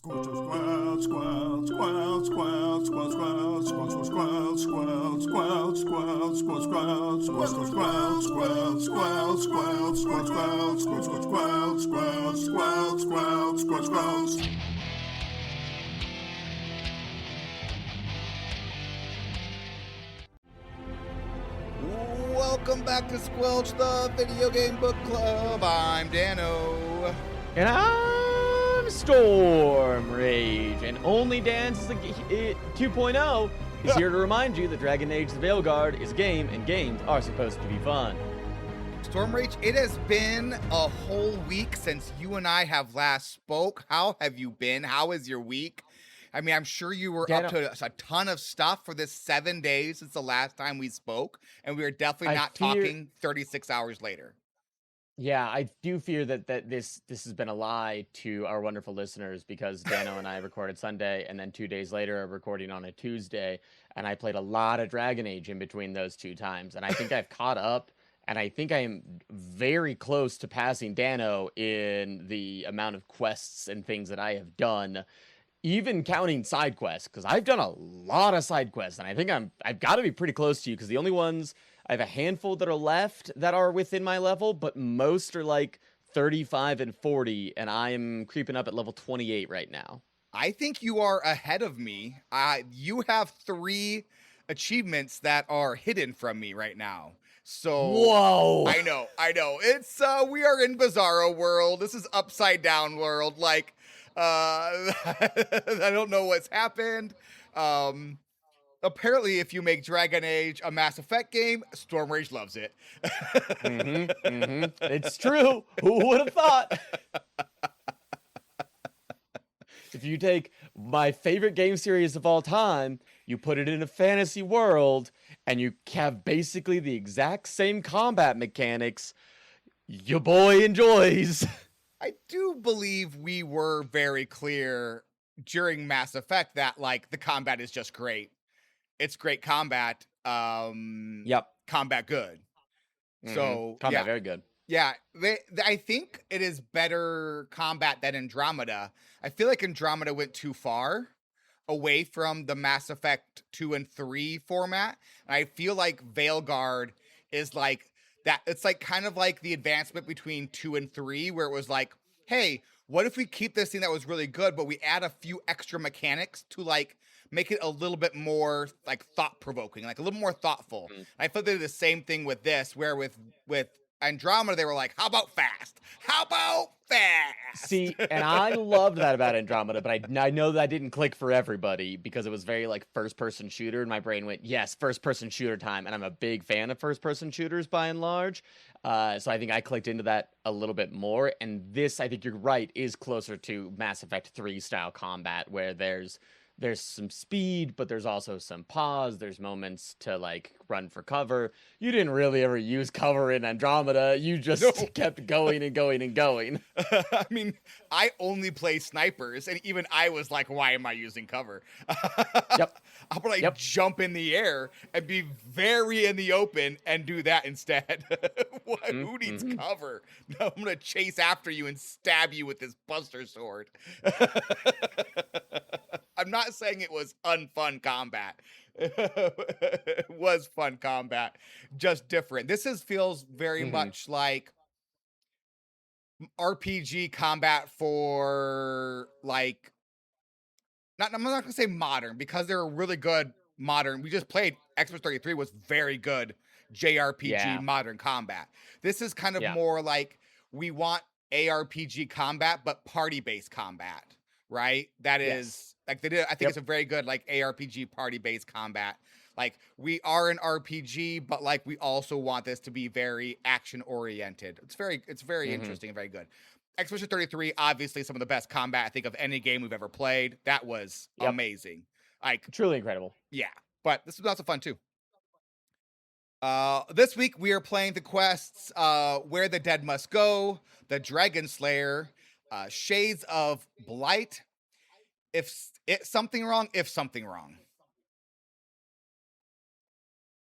Welcome back to Squelch, the Video Game Book Club. I'm Dano. And I'm Storm Rage. And Only Dance is 2.0 is here to remind you that Dragon Age the Veilguard is a game, and games are supposed to be fun. Storm Rage, it has been a whole week since you and I have last spoke. How have you been? How is your week? I mean, I'm sure you were up to a ton of stuff for this 7 days since the last time we spoke, and we are definitely not talking 36 hours later. Yeah, I do fear that this has been a lie to our wonderful listeners, because Dano and I recorded Sunday, and then 2 days later are recording on a Tuesday, and I played a lot of Dragon Age in between those two times, and I think I've caught up, and I think I am very close to passing Dano in the amount of quests and things that I have done, even counting side quests, because I've done a lot of side quests, and I think I've got to be pretty close to you, because the only ones, I have a handful that are left that are within my level, but most are like 35 and 40, and I'm creeping up at level 28 right now. I think you are ahead of me. You have 3 achievements that are hidden from me right now. So whoa, I know. It's we are in Bizarro world. This is upside down world. Like, I don't know what's happened. Apparently, if you make Dragon Age a Mass Effect game, Storm Rage loves it. It's true. Who would have thought? If you take my favorite game series of all time, you put it in a fantasy world, and you have basically the exact same combat mechanics, your boy enjoys. I do believe we were very clear during Mass Effect that, like, the combat is just great. It's great combat. Yep. Combat good. So combat yeah. Very good. Yeah, I think it is better combat than Andromeda. I feel like Andromeda went too far away from the Mass Effect 2 and 3 format. And I feel like Veilguard is like that. It's like kind of like the advancement between 2 and 3, where it was like, hey, what if we keep this thing that was really good, but we add a few extra mechanics to like make it a little bit more like thought-provoking, like a little more thoughtful. I feel they did the same thing with this, where with Andromeda, they were like, how about fast? How about fast? See, and I loved that about Andromeda, but I know that didn't click for everybody, because it was very like first-person shooter, and my brain went, yes, first-person shooter time, and I'm a big fan of first-person shooters by and large, so I think I clicked into that a little bit more, and this, I think you're right, is closer to Mass Effect 3 style combat, where there's some speed, but there's also some pause. There's moments to like run for cover. You didn't really ever use cover in Andromeda. You just kept going and going and going. I mean, I only play snipers, and even I was like, why am I using cover? Yep. I'll probably jump in the air and be very in the open and do that instead. Who needs cover? No, I'm going to chase after you and stab you with this Buster Sword. I'm not saying it was unfun combat. It was fun combat, just different. This feels very much like RPG combat for like, I'm not gonna say modern, because they're really good modern. We just played Xbox 33 was very good JRPG modern combat. This is kind of more like we want ARPG combat, but party-based combat, right? That is like they did. I think it's a very good like ARPG party-based combat. Like, we are an RPG, but like we also want this to be very action-oriented. It's very interesting and very good. Expedition 33, obviously some of the best combat I think of any game we've ever played. That was amazing. Like, truly incredible. Yeah, but this was also fun too. This week we are playing the quests Where the Dead Must Go, The Dragon Slayer, Shades of Blight, If Something Wrong.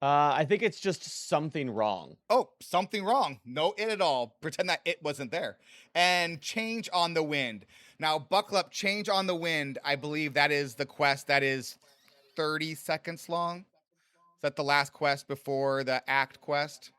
I think it's just something wrong. Oh, something wrong. No it at all. Pretend that it wasn't there. And Change on the Wind. Now, buckle up, change on the wind. I believe that is the quest that is 30 seconds long. Is that the last quest before the act quest?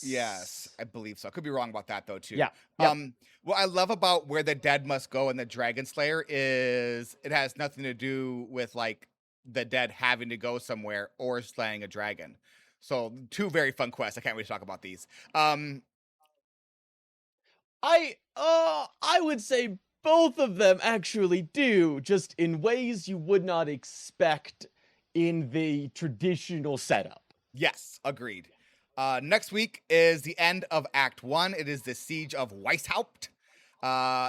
Yes, I believe so. I could be wrong about that though too. Yeah. Yep. What I love about Where the Dead Must Go and the Dragon Slayer is it has nothing to do with like the dead having to go somewhere or slaying a dragon. So 2 very fun quests. I can't wait to talk about these. I would say both of them actually do, just in ways you would not expect in the traditional setup. Yes, agreed. Next week is the end of Act 1. It is the Siege of Weisshaupt.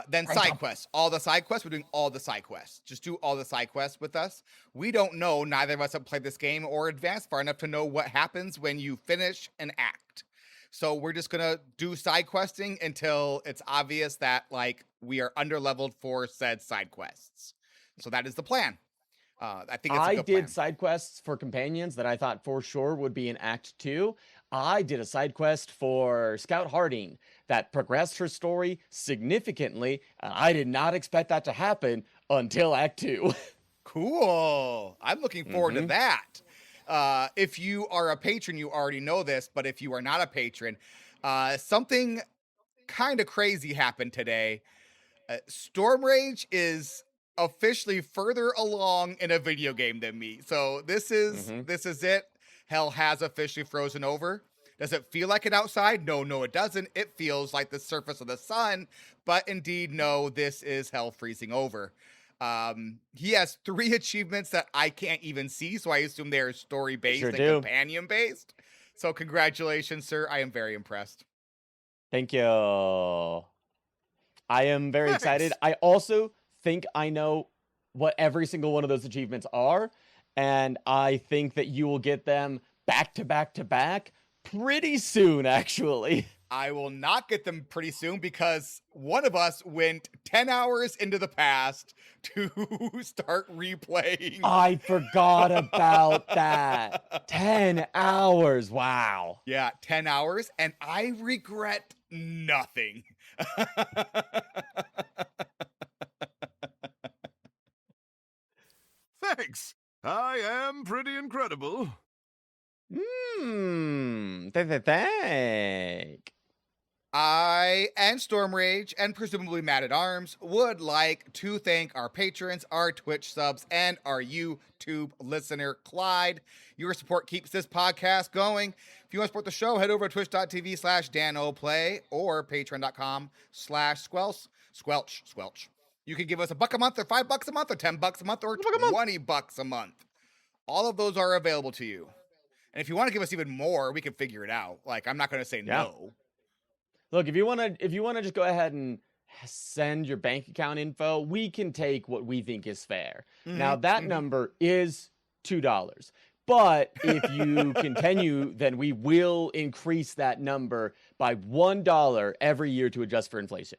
Then side quests. All the side quests. We're doing all the side quests. Just do all the side quests with us. We don't know. Neither of us have played this game or advanced far enough to know what happens when you finish an act. So we're just going to do side questing until it's obvious that like we are underleveled for said side quests. So that is the plan. I think it's a good plan. Side quests for companions that I thought for sure would be in Act 2. I did a side quest for Scout Harding that progressed her story significantly, and I did not expect that to happen until Act 2. Cool. I'm looking forward to that. If you are a patron, you already know this, but if you are not a patron, something kind of crazy happened today. Storm Rage is officially further along in a video game than me. So this is it. Hell has officially frozen over. Does it feel like it outside? No, it doesn't. It feels like the surface of the sun, but indeed, no, this is hell freezing over. He has 3 achievements that I can't even see, so I assume they're story-based and companion-based. So congratulations, sir. I am very impressed. Thank you. I am very excited. I also think I know what every single one of those achievements are, and I think that you will get them back to back to back pretty soon, actually. I will not get them pretty soon because one of us went 10 hours into the past to start replaying. I forgot about that. 10 hours. Wow. Yeah, 10 hours, and I regret nothing. Thanks. I am pretty incredible. Thank. I and Storm Rage and presumably Mad at Arms would like to thank our patrons, our Twitch subs, and our YouTube listener, Clyde. Your support keeps this podcast going. If you want to support the show, head over to twitch.tv/DanoPlay or patreon.com/squelch. You can give us $1 a month or $5 a month or $10 a month or $20 a month. All of those are available to you. And if you want to give us even more, we can figure it out. Like, I'm not going to say no. Look, if you want to just go ahead and send your bank account info, we can take what we think is fair. Now, that number is $2. But if you continue, then we will increase that number by $1 every year to adjust for inflation.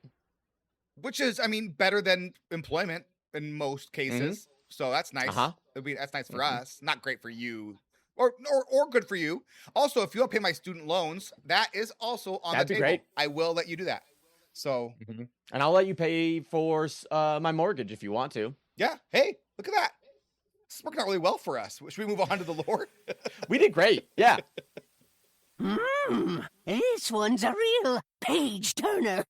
Which is, I mean, better than employment in most cases. So that's nice. That's nice for us. Not great for you. Or good for you. Also, if you want to pay my student loans, that is also on the table. Great. I will let you do that. So, and I'll let you pay for my mortgage if you want to. Yeah. Hey, look at that. It's working out really well for us. Should we move on to the Lord? We did great. Yeah. This one's a real page turner.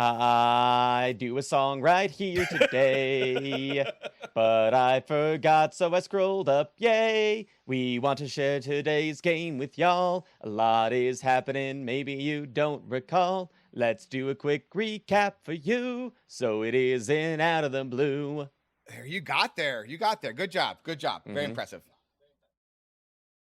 I do a song right here today, but I forgot, so I scrolled up, yay! We want to share today's game with y'all. A lot is happening, maybe you don't recall. Let's do a quick recap for you, so it isn't out of the blue. There, you got there. Good job. Very impressive.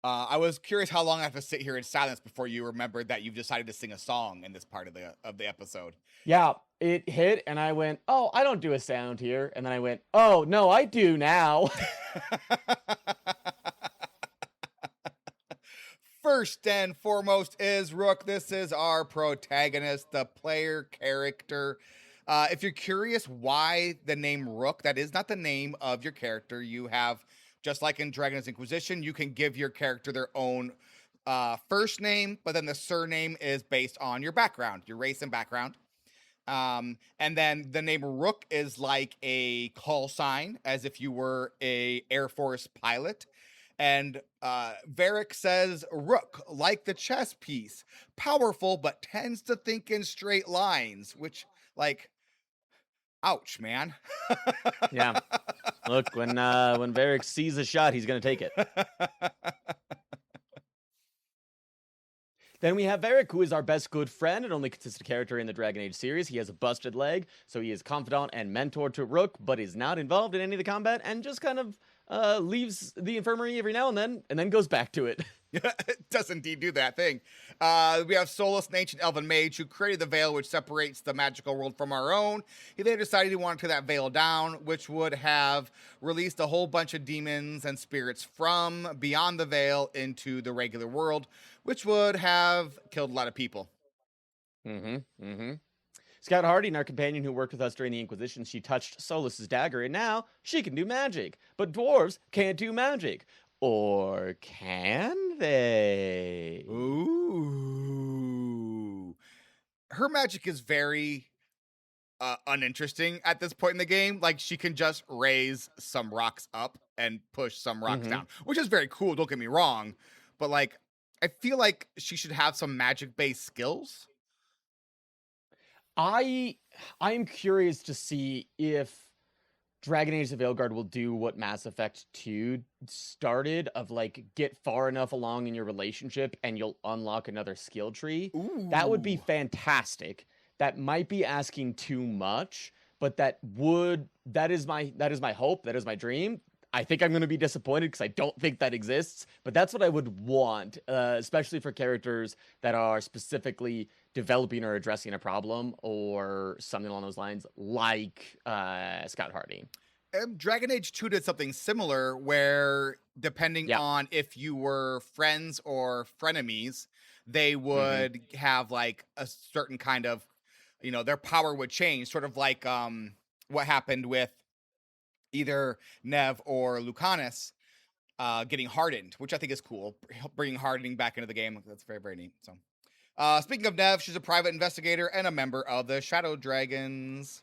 I was curious how long I have to sit here in silence before you remembered that you've decided to sing a song in this part of the episode. Yeah, it hit, and I went, oh, I don't do a sound here. And then I went, oh, no, I do now. First and foremost is Rook. This is our protagonist, the player character. If you're curious why the name Rook, that is not the name of your character. You have... Just like in Dragon's Inquisition, you can give your character their own first name, but then the surname is based on your background, your race and background. And then the name Rook is like a call sign, as if you were a Air Force pilot. And Varric says, Rook, like the chess piece, powerful, but tends to think in straight lines, which, like, ouch, man. Yeah. Look, when Varric sees a shot, he's going to take it. Then we have Varric, who is our best good friend and only consistent character in the Dragon Age series. He has a busted leg, so he is confidant and mentor to Rook, but is not involved in any of the combat and just kind of leaves the infirmary every now and then goes back to it. It does indeed do that thing. We have Solus, an ancient elven mage who created the veil which separates the magical world from our own. He later decided he wanted to tear that veil down, which would have released a whole bunch of demons and spirits from beyond the veil into the regular world, which would have killed a lot of people. Scout Harding, our companion who worked with us during the Inquisition, she touched Solus's dagger, and now she can do magic. But dwarves can't do magic. Or can they? Ooh. Her magic is very uninteresting at this point in the game. Like, she can just raise some rocks up and push some rocks down, which is very cool, don't get me wrong. But, like, I feel like she should have some magic-based skills. I'm curious to see if Dragon Age the Veilguard will do what Mass Effect 2 started, of like get far enough along in your relationship and you'll unlock another skill tree. Ooh. That would be fantastic. That might be asking too much, but that is my hope, that is my dream. I think I'm going to be disappointed because I don't think that exists, but that's what I would want, especially for characters that are specifically developing or addressing a problem or something along those lines, like Scott Harding. Dragon Age 2 did something similar where, depending on if you were friends or frenemies, they would have like a certain kind of, their power would change, sort of like what happened with either Nev or Lucanus getting hardened, which I think is cool. Bringing hardening back into the game. That's very, very neat. So, speaking of Nev, she's a private investigator and a member of the Shadow Dragons.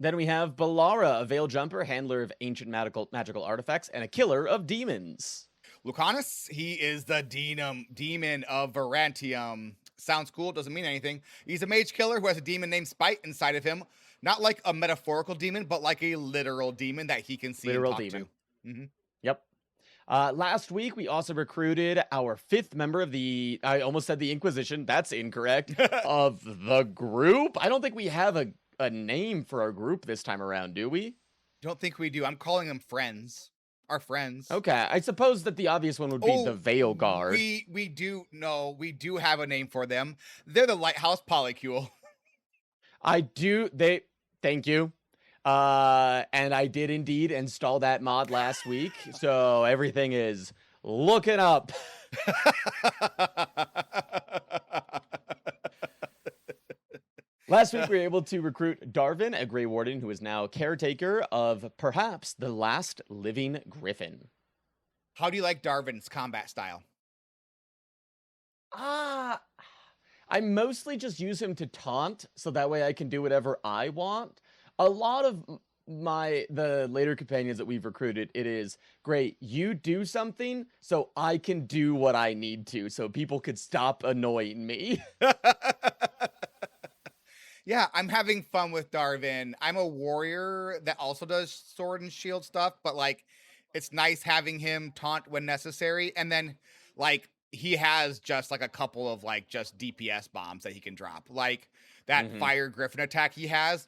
Then we have Balara, a veil jumper, handler of ancient magical artifacts, and a killer of demons. Lucanus, he is the demon of Varantium. Sounds cool, doesn't mean anything. He's a mage killer who has a demon named Spite inside of him. Not like a metaphorical demon, but like a literal demon that he can see and talk to. Yep. Last week, we also recruited our 5th member of I almost said the Inquisition. That's incorrect. Of the group. I don't think we have a name for our group this time around, do we? Don't think we do. I'm calling them friends. Our friends. Okay, I suppose that the obvious one would be the Veilguard. We do have a name for them. They're the Lighthouse Polycule. Thank you. And I did indeed install that mod last week, so everything is looking up. Last week, we were able to recruit Darvin, a Grey Warden who is now caretaker of perhaps the last living Griffin. How do you like Darvin's combat style? I mostly just use him to taunt, so that way I can do whatever I want. A lot of the later companions that we've recruited, it is, great, you do something, so I can do what I need to, so people could stop annoying me. Yeah, I'm having fun with Darvin. I'm a warrior that also does sword and shield stuff, but like, it's nice having him taunt when necessary. And then like, he has just like a couple of like just DPS bombs that he can drop. Like that fire griffin attack he has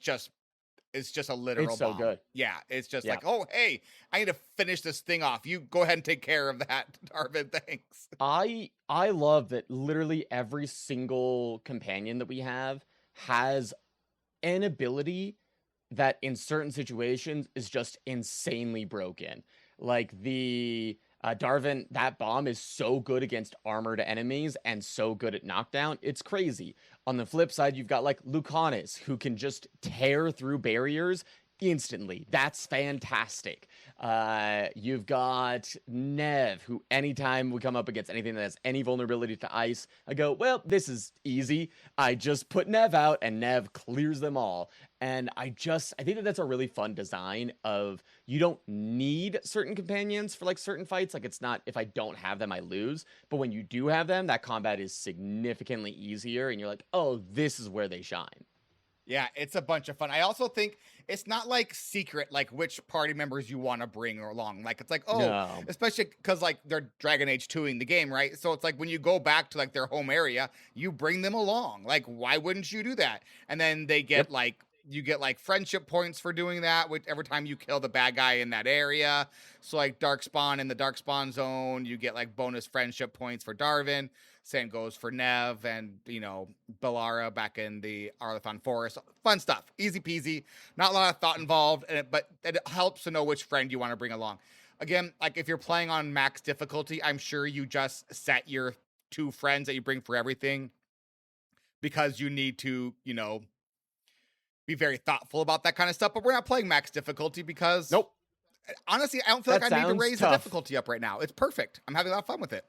it's just a literal bomb. It's so good. Yeah, it's just like, oh, hey, I need to finish this thing off. You go ahead and take care of that, Darvin, thanks. I love that literally every single companion that we have has an ability that in certain situations is just insanely broken. Like the Darvin, that bomb is so good against armored enemies and so good at knockdown. It's crazy. On the flip side, you've got like Lucanus, who can just tear through barriers instantly. That's fantastic. You've got Nev, who anytime we come up against anything that has any vulnerability to ice, I go, well, this is easy. I just put Nev out and Nev clears them all. And I think that that's a really fun design of, you don't need certain companions for like certain fights. Like, it's not, if I don't have them, I lose. But when you do have them, that combat is significantly easier. And you're like, oh, this is where they shine. Yeah, it's a bunch of fun. I also think it's not like secret, like which party members you want to bring along. Like, it's like, oh, No. especially because like they're Dragon Age 2ing the game, right? So it's like when you go back to like their home area, you bring them along. Like, why wouldn't you do that? And then they get like, you get like friendship points for doing that with every time you kill the bad guy in that area. So like Darkspawn in the Darkspawn zone, you get like bonus friendship points for Darvin. Same goes for Nev and, you know, Bellara back in the Arlathon Forest. Fun stuff. Easy peasy. Not a lot of thought involved, but it helps to know which friend you want to bring along. Again, like if you're playing on max difficulty, I'm sure you just set your 2 friends that you bring for everything because you need to, you know, be very thoughtful about that kind of stuff. But we're not playing max difficulty because honestly, I don't feel like I need to raise the difficulty up right now. It's perfect. I'm having a lot of fun with it.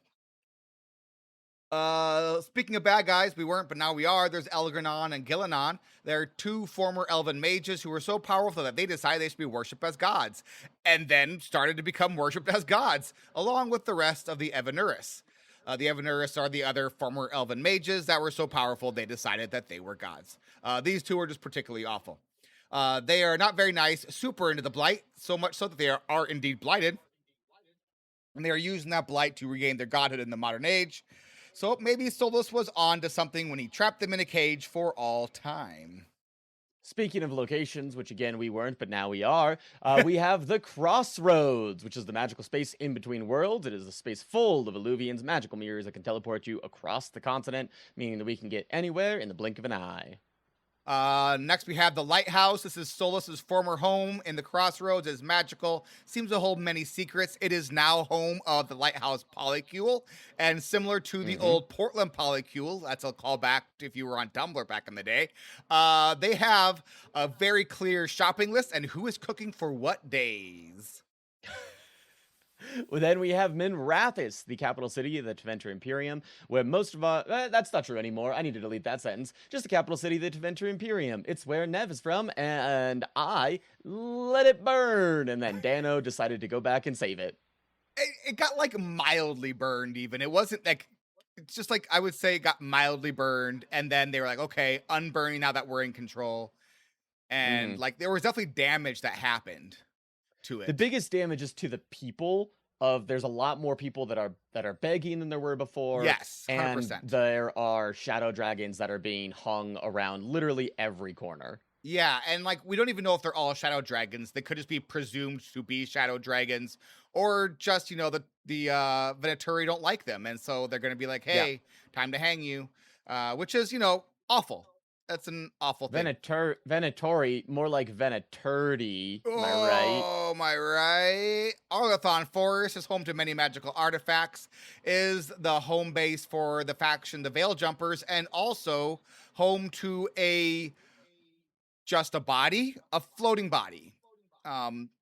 Speaking of bad guys, we weren't, but now we are. There's Elgranon and Gillanon. They're 2 former elven mages who were so powerful that they decided they should be worshipped as gods, and then started to become worshipped as gods, along with the rest of the Evanuris. The Evanuris are the other former elven mages that were so powerful they decided that they were gods. These 2 are just particularly awful. They are not very nice, super into the Blight, so much so that they are indeed blighted. And they are using that Blight to regain their godhood in the modern age. So maybe Solus was on to something when he trapped them in a cage for all time. Speaking of locations, which again we weren't, but now we are, we have the Crossroads, which is the magical space in between worlds. It is a space full of Illuvians, magical mirrors that can teleport you across the continent, meaning that we can get anywhere in the blink of an eye. Next we have the Lighthouse. This is Solus's former home in the Crossroads. It is magical, seems to hold many secrets. It is now home of the Lighthouse Polycule, and similar to the old Portland Polycule, that's a callback if you were on Tumblr back in the day. They have a very clear shopping list and who is cooking for what days. Well, then we have Minrathous, the capital city of the Tevinter Imperium, where most of our... that's not true anymore. I need to delete that sentence. Just the capital city of the Tevinter Imperium. It's where Nev is from, and I let it burn. And then Dano decided to go back and save it. It got, like, mildly burned, even. It wasn't, like... It's just, like, I would say it got mildly burned, and then they were like, okay, unburning now that we're in control. And, like, there was definitely damage that happened to it. The biggest damage is to the people there's a lot more people that are begging than there were before. Yes, 100%. And there are shadow dragons that are being hung around literally every corner. Yeah, and like we don't even know if they're all shadow dragons. They could just be presumed to be shadow dragons, or just, you know, the Venaturi don't like them, and so they're gonna be like, hey, time to hang you. Which is, you know, awful. That's an awful thing. Venatori, more like Venaturdi. Am I right? Oh, am I right? Arlathon Forest is home to many magical artifacts, is the home base for the faction, the Veil Jumpers, and also home to a floating body.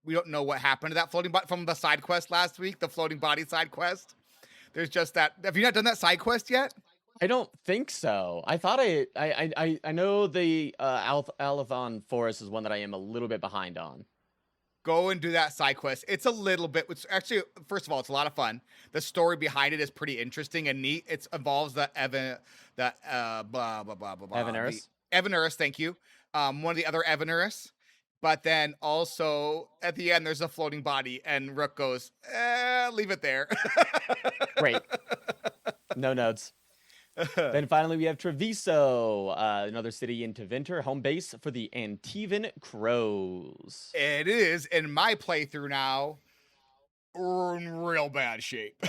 We don't know what happened to that floating body from the side quest last week, the floating body side quest. There's just that. Have you not done that side quest yet? I don't think so. I thought I know the Arlathon Forest is one that I am a little bit behind on. Go and do that side quest. It's a little bit, it's actually, first of all, it's a lot of fun. The story behind it is pretty interesting and neat. It involves the Evanuris. Evanuris, thank you. One of the other Evanuris. But then also at the end, there's a floating body, and Rook goes, leave it there. Great. No notes. Then finally we have Treviso, another city in Tevinter, home base for the Antivan Crows. It is, in my playthrough now, in real bad shape.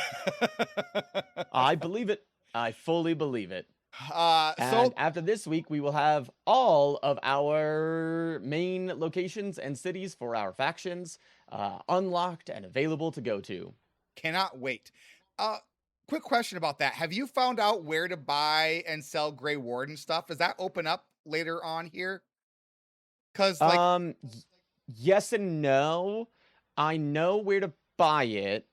I believe it. I fully believe it. So after this week, we will have all of our main locations and cities for our factions unlocked and available to go to. Cannot wait. Quick question about that. Have you found out where to buy and sell Grey Warden stuff? Does that open up later on here? Because like Yes and no. I know where to buy it,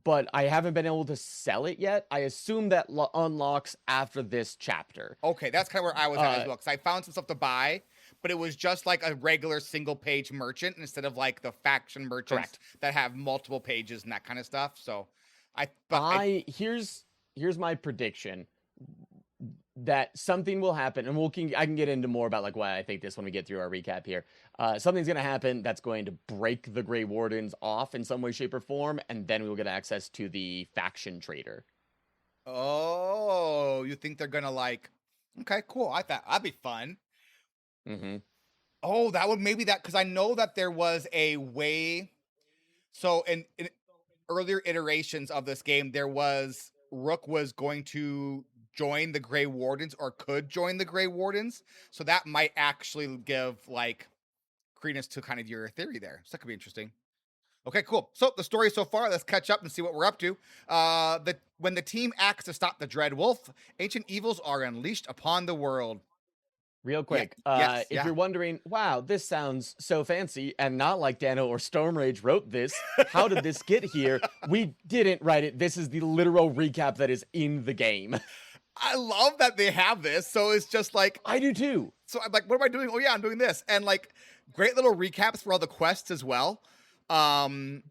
but I haven't been able to sell it yet. I assume that unlocks after this chapter. Okay, that's kind of where I was at as well, because I found some stuff to buy, but it was just like a regular single-page merchant instead of like the faction merchants that have multiple pages and that kind of stuff. So, here's my prediction that something will happen, and I can get into more about like why I think this when we get through our recap here. Something's going to happen that's going to break the Grey Wardens off in some way, shape, or form, and then we will get access to the faction trader. Oh, you think they're gonna like? Okay, cool. I thought that'd be fun. Mm-hmm. Oh, that would because I know that there was a way. So in earlier iterations of this game, Rook was going to join the Grey Wardens or could join the Grey Wardens. So that might actually give like credence to kind of your theory there. So that could be interesting. Okay, cool. So the story so far, let's catch up and see what we're up to. When the team acts to stop the Dread Wolf, ancient evils are unleashed upon the world. Real quick, if you're wondering, wow, this sounds so fancy and not like Dano or Stormrage wrote this, how did this get here? We didn't write it. This is the literal recap that is in the game. I love that they have this. So it's just like... I do too. So I'm like, what am I doing? Oh yeah, I'm doing this. And like, great little recaps for all the quests as well. And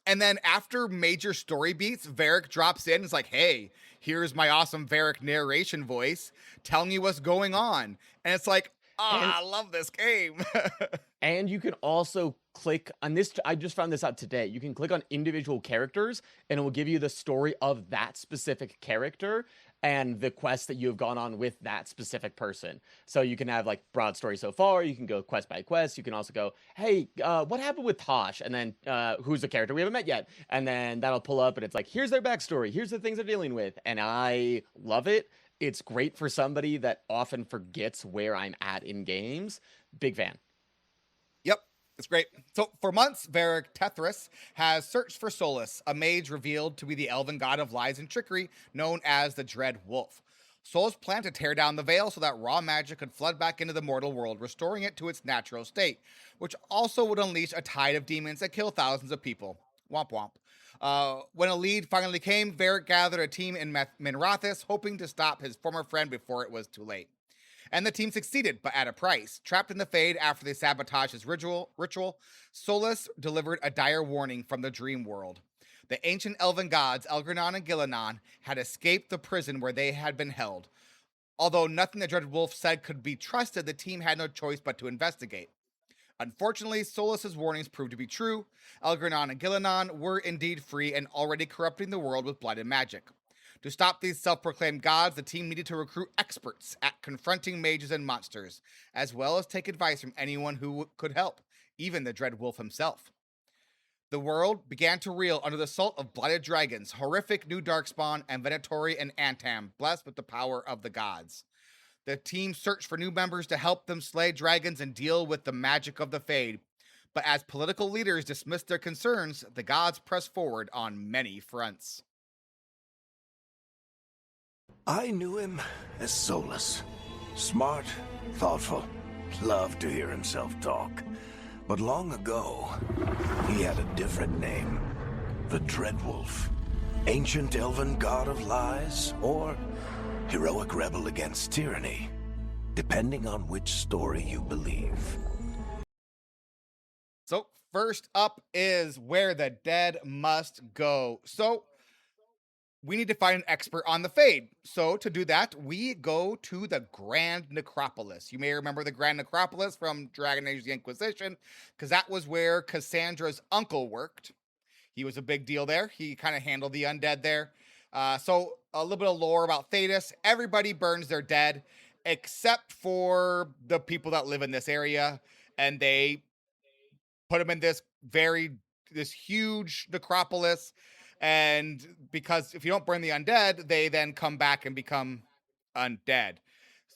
then after major story beats, Varric drops in and is like, hey, here's my awesome Varric narration voice telling you what's going on. And it's like, I love this game. And you can also click on this. I just found this out today. You can click on individual characters and it will give you the story of that specific character and the quest that you have gone on with that specific person. So you can have like broad story so far. You can go quest by quest. You can also go, hey, what happened with Tosh? And then who's the character we haven't met yet? And then that'll pull up and it's like, here's their backstory. Here's the things they're dealing with. And I love it. It's great for somebody that often forgets where I'm at in games. Big fan. Yep, it's great. So for months, Varric Tethris has searched for Solus, a mage revealed to be the elven god of lies and trickery known as the Dread Wolf. Solus planned to tear down the veil so that raw magic could flood back into the mortal world, restoring it to its natural state, which also would unleash a tide of demons that kill thousands of people. Womp womp. When a lead finally came, Varric gathered a team in Minrathis, hoping to stop his former friend before it was too late. And the team succeeded, but at a price. Trapped in the Fade after they sabotaged his ritual, Solus delivered a dire warning from the dream world. The ancient elven gods, Elgranon and Gilanon, had escaped the prison where they had been held. Although nothing the Dread Wolf said could be trusted, the team had no choice but to investigate. Unfortunately, Solus's warnings proved to be true. Elgranon and Gilanon were indeed free and already corrupting the world with blood and magic. To stop these self-proclaimed gods, the team needed to recruit experts at confronting mages and monsters, as well as take advice from anyone who could help, even the Dread Wolf himself. The world began to reel under the assault of blighted dragons, horrific new darkspawn, and Venatori and Antam, blessed with the power of the gods. The team searched for new members to help them slay dragons and deal with the magic of the Fade. But as political leaders dismissed their concerns, the gods pressed forward on many fronts. I knew him as Solus. Smart, thoughtful, loved to hear himself talk. But long ago, he had a different name. The Dread Wolf. Ancient elven god of lies, or heroic rebel against tyranny, depending on which story you believe. So first up is Where the Dead Must Go. So we need to find an expert on the Fade. So to do that, we go to the Grand Necropolis. You may remember the Grand Necropolis from Dragon Age: The Inquisition, because that was where Cassandra's uncle worked. He was a big deal there. He kind of handled the undead there. So a little bit of lore about Thedas. Everybody burns their dead, except for the people that live in this area. And they put them in this huge necropolis. And because if you don't burn the undead, they then come back and become undead.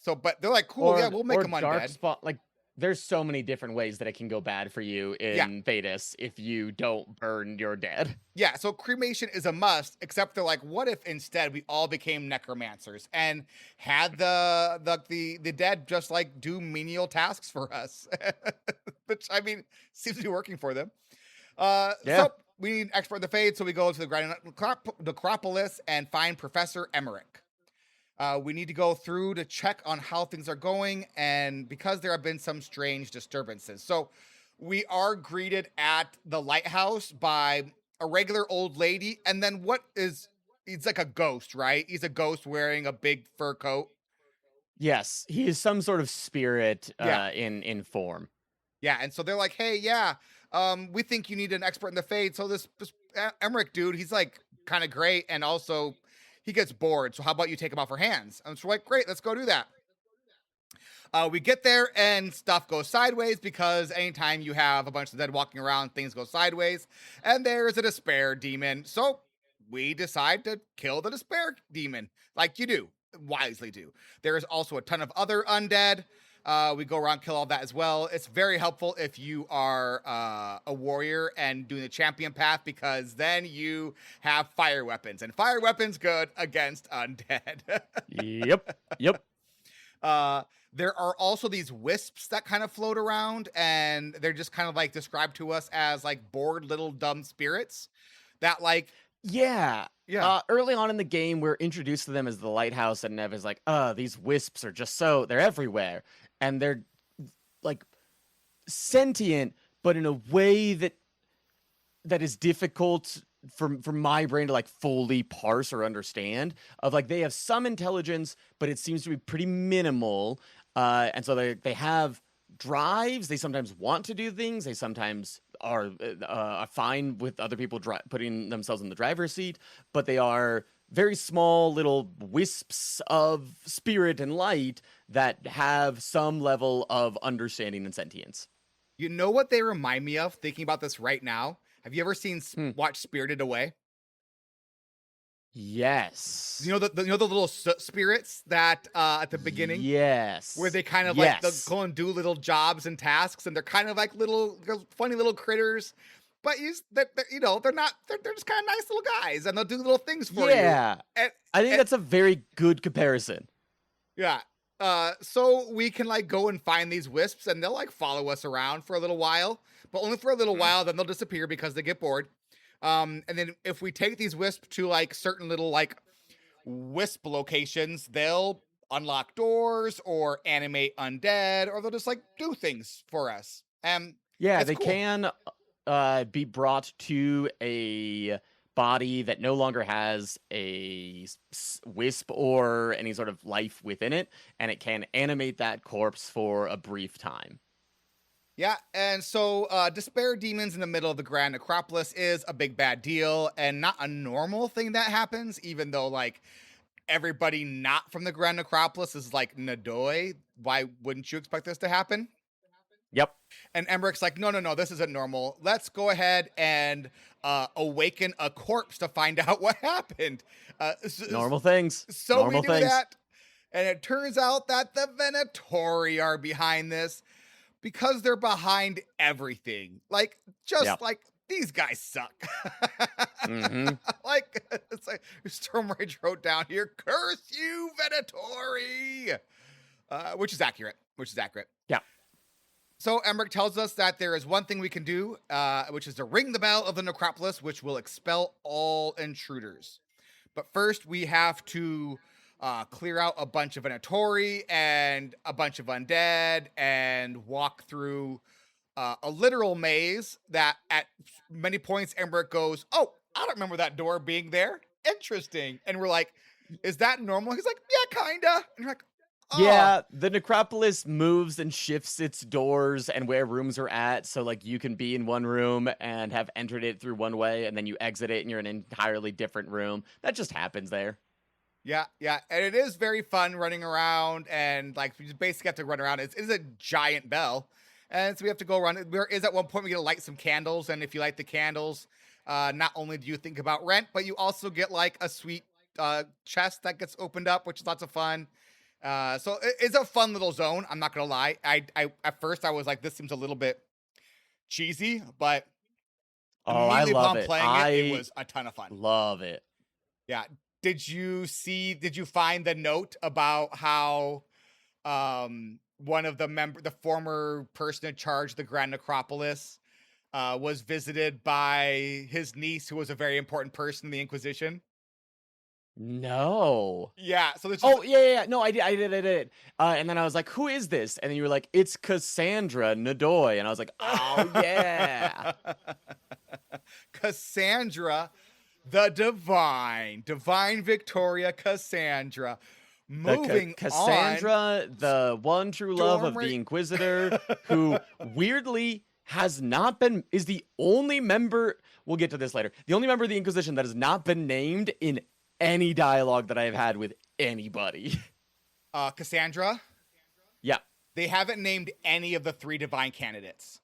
So, but they're like, cool, we'll make them undead. Like, there's so many different ways that it can go bad for you in Thedas if you don't burn your dead. Yeah, so cremation is a must, except they're like, what if instead we all became necromancers and had the dead just like do menial tasks for us? which I mean seems to be working for them. Yeah. So we need expert the fade, so we go to the Grand Necropolis and find Professor Emmerich. We need to go through to check on how things are going, and because there have been some strange disturbances. So we are greeted at the lighthouse by a regular old lady, and then he's like a ghost, right? He's a ghost wearing a big fur coat. Yes, he is some sort of spirit Yeah. in form. Yeah, and so they're like, hey, yeah, we think you need an expert in the fade. So this Emmerich dude, he's like kind of great, and also he gets bored. So how about you take him out for hands? And so we're like, great, let's go do that. We get there and stuff goes sideways because anytime you have a bunch of dead walking around, things go sideways. And there's a despair demon. So we decide to kill the despair demon like you do, wisely do. There is also a ton of other undead. We go around, kill all that as well. It's very helpful if you are a warrior and doing the champion path, because then you have fire weapons, and fire weapons good against undead. Yep. There are also these wisps that kind of float around, and they're just kind of like described to us as like bored little dumb spirits that like. Yeah. Yeah. Early on in the game, we're introduced to them as the lighthouse, and Nev is like, these wisps are just they're everywhere. And they're like sentient, but in a way that is difficult for my brain to like fully parse or understand. Of like, they have some intelligence, but it seems to be pretty minimal. And so they have drives. They sometimes want to do things. They sometimes are fine with other people putting themselves in the driver's seat, but they are very small little wisps of spirit and light that have some level of understanding and sentience. You know what they remind me of, thinking about this right now? Have you ever watch Spirited Away? Yes. You know the little soot spirits that at the beginning? Yes. Where they kind of like they'll go and do little jobs and tasks, and they're kind of like little funny little critters. But they're just kind of nice little guys, and they'll do little things for you. Yeah, I think that's a very good comparison. Yeah. So we can like go and find these wisps, and they'll like follow us around for a little while, but only for a little while. Then they'll disappear because they get bored. And then if we take these wisps to like certain little like wisp locations, they'll unlock doors or animate undead, or they'll just like do things for us. Yeah, they cool. can be brought to a body that no longer has a wisp or any sort of life within it, and it can animate that corpse for a brief time. Yeah, and so despair demons in the middle of the Grand Necropolis is a big bad deal, and not a normal thing that happens, even though like everybody not from the Grand Necropolis is like Nadoi. Why wouldn't you expect this to happen? Yep. And Emmerich's like, no, this isn't normal. Let's go ahead and awaken a corpse to find out what happened. Normal things. So Normal we do things. that, and it turns out that the Venatori are behind this because they're behind everything. Like, like, these guys suck. Mm-hmm. Like, it's like Storm Rage wrote down here, curse you, Venatori! Which is accurate. Yeah. So Emmerich tells us that there is one thing we can do, which is to ring the bell of the Necropolis, which will expel all intruders. But first, we have to clear out a bunch of Venatori and a bunch of undead and walk through a literal maze that at many points Emmerich goes, oh, I don't remember that door being there. Interesting. And we're like, is that normal? He's like, yeah, kinda. And we're like, oh. Yeah, the Necropolis moves and shifts its doors and where rooms are at. So, like, you can be in one room and have entered it through one way, and then you exit it and you're in an entirely different room. That just happens there. Yeah. And it is very fun running around, and, like, we just basically have to run around. It is a giant bell, and so we have to go around. There is at one point we get to light some candles, and if you light the candles, not only do you think about rent, but you also get, like, a sweet chest that gets opened up, which is lots of fun. So it's a fun little zone. I'm not gonna lie. I at first I was like, this seems a little bit cheesy, but I love upon it. playing it was a ton of fun. Love it. Yeah. Did you find the note about how one of the former person in charge of the Grand Necropolis was visited by his niece, who was a very important person in the Inquisition? No. Yeah, so there's Oh, yeah. No, I did. And then I was like, who is this? And then you were like, it's Cassandra Nadoy. And I was like, oh, yeah. Cassandra, the Divine Victoria Cassandra. Moving Cassandra, the one true love of Stormray- the Inquisitor, who weirdly is the only member, we'll get to this later, the only member of the Inquisition that has not been named in any dialogue that I have had with anybody. Cassandra, Yeah. they haven't named any of the 3 Divine candidates.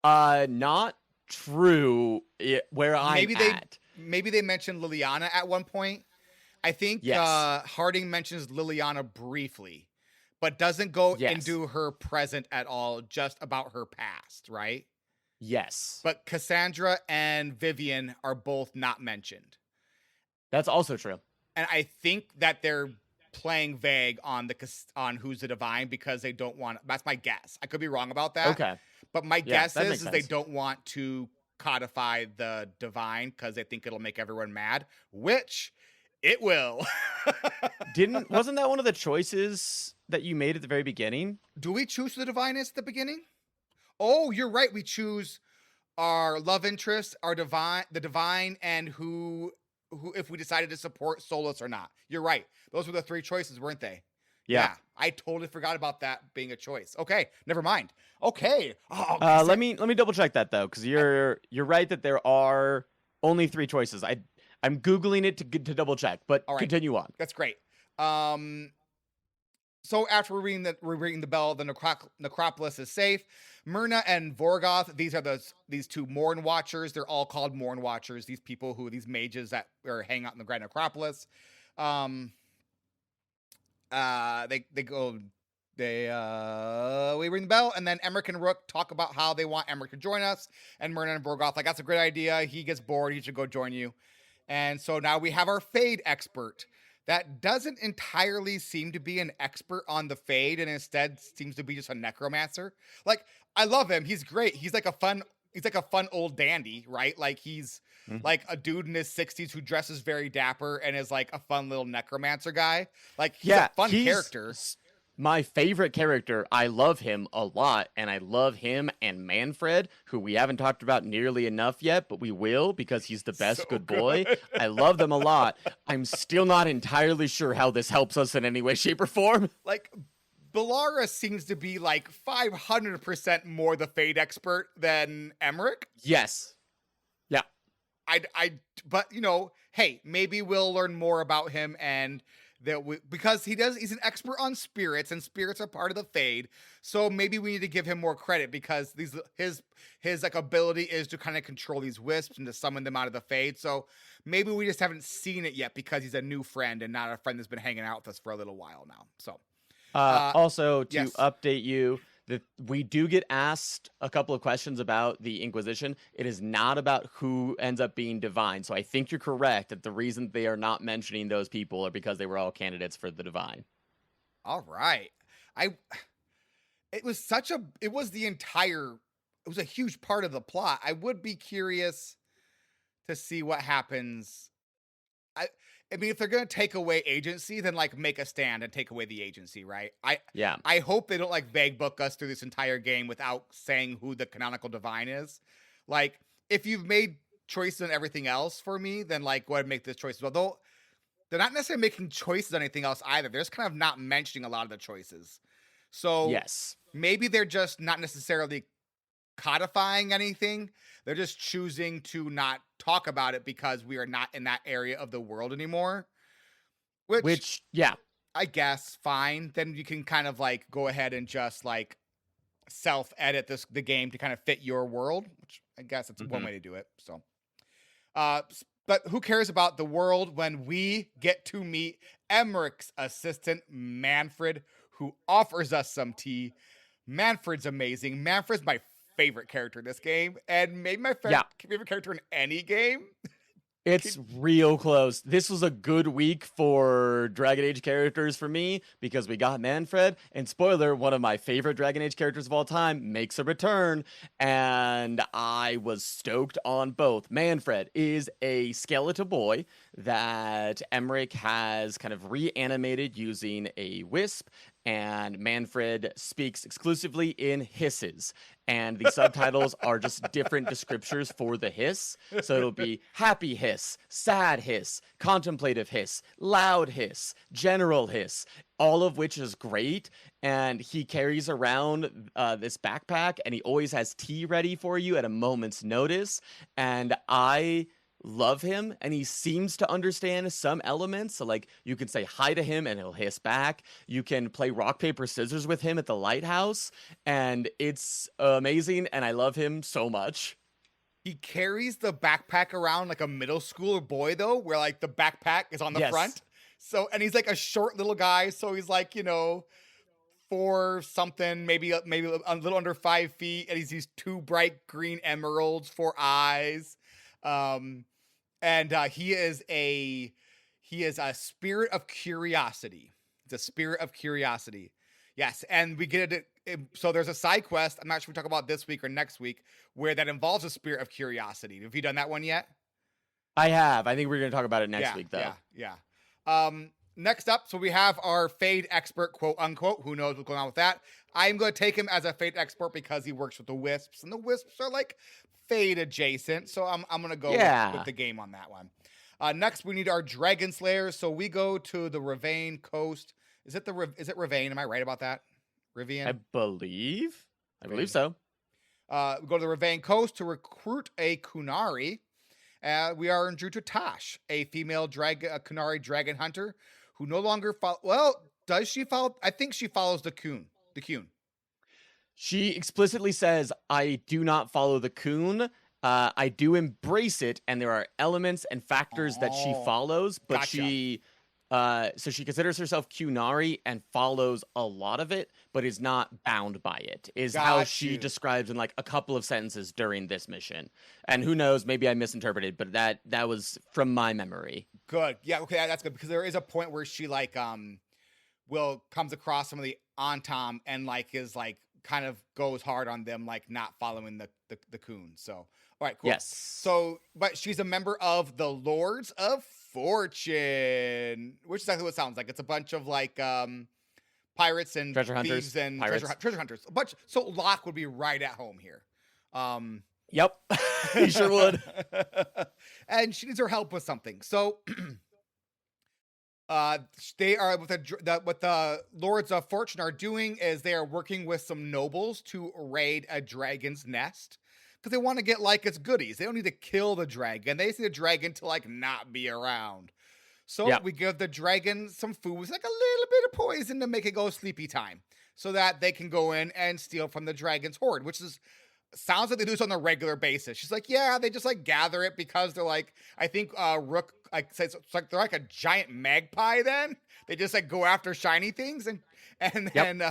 Not true where I'm at. Maybe they mentioned Liliana at one point. I think Yes. Harding mentions Liliana briefly, but doesn't go Yes. into her present at all, just about her past, right? Yes. But Cassandra and Vivian are both not mentioned. That's also true. And I think that they're playing vague on who's the Divine because they don't want. That's my guess. I could be wrong about that. Okay. But my Yeah, guess that is makes they sense. don't want to codify the Divine because they think it'll make everyone mad, which it will. Wasn't that one of the choices that you made at the very beginning? Do we choose the Divine at the beginning? Oh, you're right. We choose our love interest, the Divine, and who if we decided to support Solus or not. You're right. Those were the 3 choices, weren't they? Yeah. I totally forgot about that being a choice. Okay, never mind. Okay. Oh, Let me double check that though, because you're right that there are only 3 choices. I'm Googling it to double check, but All right. continue on. That's great. So after we're ringing the bell, the necropolis is safe. Myrna and Vorgoth, these are these 2 Morn Watchers. They're all called Morn Watchers. These these mages that are hanging out in the Grand Necropolis. We ring the bell, and then Emmerich and Rook talk about how they want Emmerich to join us. And Myrna and Vorgoth like, that's a great idea. He gets bored. He should go join you. And so now we have our Fade expert. That doesn't entirely seem to be an expert on the Fade, and instead seems to be just a necromancer. Like, I love him. He's great. He's like a fun old dandy, right? Like he's like a dude in his 60s who dresses very dapper and is like a fun little necromancer guy. Like he's a fun character. My favorite character. I love him a lot, and I love him and Manfred, who we haven't talked about nearly enough yet, but we will because he's the best good boy. I love them a lot. I'm still not entirely sure how this helps us in any way, shape, or form. Like, Belara seems to be like 500% more the Fade expert than Emmerich. Yes. Yeah. But hey, maybe we'll learn more about him and because he's an expert on spirits, and spirits are part of the Fade. So maybe we need to give him more credit because his like ability is to kind of control these wisps and to summon them out of the Fade. So maybe we just haven't seen it yet because he's a new friend and not a friend that's been hanging out with us for a little while now. So. Also, to yes. update you, that we do get asked a couple of questions about the Inquisition. It is not about who ends up being Divine. So I think you're correct that the reason they are not mentioning those people are because they were all candidates for the Divine. All right. It was a huge part of the plot. I would be curious to see what happens. I mean, if they're going to take away agency, then like make a stand and take away the agency, right? I hope they don't like vague book us through this entire game without saying who the canonical Divine is. Like, if you've made choices on everything else for me, then like go ahead and make this choice. Although they're not necessarily making choices on anything else either. They're just kind of not mentioning a lot of the choices. So yes, maybe they're just not necessarily codifying anything. They're just choosing to not talk about it because we are not in that area of the world anymore. Which yeah, I guess fine. Then you can kind of like go ahead and just like self-edit the game to kind of fit your world, which I guess that's one way to do it. So, but who cares about the world when we get to meet Emmerich's assistant, Manfred, who offers us some tea. Manfred's amazing. Manfred's my favorite character in this game, and maybe my favorite character in any game. It's real close. This was a good week for Dragon Age characters for me because we got Manfred, and spoiler, one of my favorite Dragon Age characters of all time makes a return, and I was stoked on both. Manfred is a skeletal boy that Emmerich has kind of reanimated using a wisp, and Manfred speaks exclusively in hisses. And the subtitles are just different descriptors for the hiss. So it'll be happy hiss, sad hiss, contemplative hiss, loud hiss, general hiss, all of which is great. And he carries around this backpack, and he always has tea ready for you at a moment's notice. And I love him, and he seems to understand some elements. So like, you can say hi to him and he'll hiss back. You can play rock paper scissors with him at the lighthouse, and it's amazing, and I love him so much. He carries the backpack around like a middle schooler boy, though, where like the backpack is on the front. So, and he's like a short little guy, so he's like, you know, 4 something, maybe a little under 5 feet, and he's these 2 bright green emeralds for eyes. And he is a spirit of curiosity. It's a spirit of curiosity. Yes, and we get it. So there's a side quest. I'm not sure if we talk about this week or next week, where that involves a spirit of curiosity. Have you done that one yet? I have. I think we're going to talk about it next week, though. Yeah. Next up, so we have our Fade expert, quote unquote. Who knows what's going on with that? I'm going to take him as a Fade expert because he works with the Wisps, and the Wisps are like Fade adjacent. So I'm going to go with the game on that one. Next, we need our Dragon Slayers. So we go to the Ravane coast. Is it Ravane? Am I right about that? Rivian? I believe so. We go to the Ravane coast to recruit a Kunari. We are in Tash, a female Kunari dragon hunter who no longer does she follow? I think she follows the Kun. She explicitly says, I do not follow the Kun. I do embrace it, and there are elements and factors that she follows, but gotcha. So she considers herself Kunari and follows a lot of it, but is not bound by it, is how she describes in like a couple of sentences during this mission. And who knows, maybe I misinterpreted, but that was from my memory. Good. Yeah, okay, that's good, because there is a point where she like comes across some of the Antam and like is like kind of goes hard on them, like not following the Kun. So all right, cool. Yes. So, but she's a member of the Lords of Fortune, which is exactly what it sounds like. It's a bunch of like pirates and treasure thieves hunters, and treasure hunters. A bunch. So Locke would be right at home here. Yep, he sure would. And she needs her help with something. So they are what the Lords of Fortune are doing is they are working with some nobles to raid a dragon's nest. Because they want to get like its goodies. They don't need to kill the dragon. They just need the dragon to like not be around. So we give the dragon some food with like a little bit of poison to make it go sleepy time, so that they can go in and steal from the dragon's hoard, which sounds like they do this on a regular basis. She's like, yeah, they just like gather it because they're like, I think Rook like says it's like they're like a giant magpie. Then they just like go after shiny things, and then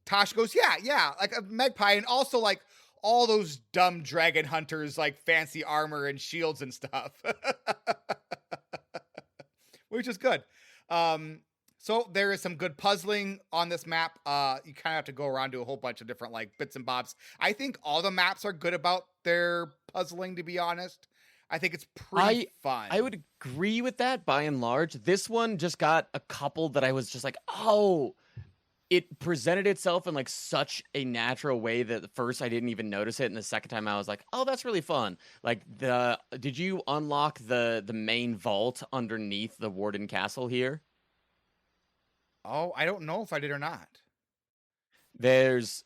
Tosh goes, yeah, like a magpie, and also like all those dumb dragon hunters, like fancy armor and shields and stuff, which is good. So there is some good puzzling on this map. You kind of have to go around to a whole bunch of different like bits and bobs. I think all the maps are good about their puzzling, to be honest. I think it's pretty fun. I would agree with that by and large. This one just got a couple that I was just like, oh, it presented itself in like such a natural way that at first I didn't even notice it, and the second time I was like, "Oh, that's really fun!" Like did you unlock the main vault underneath the Warden Castle here? Oh, I don't know if I did or not. There's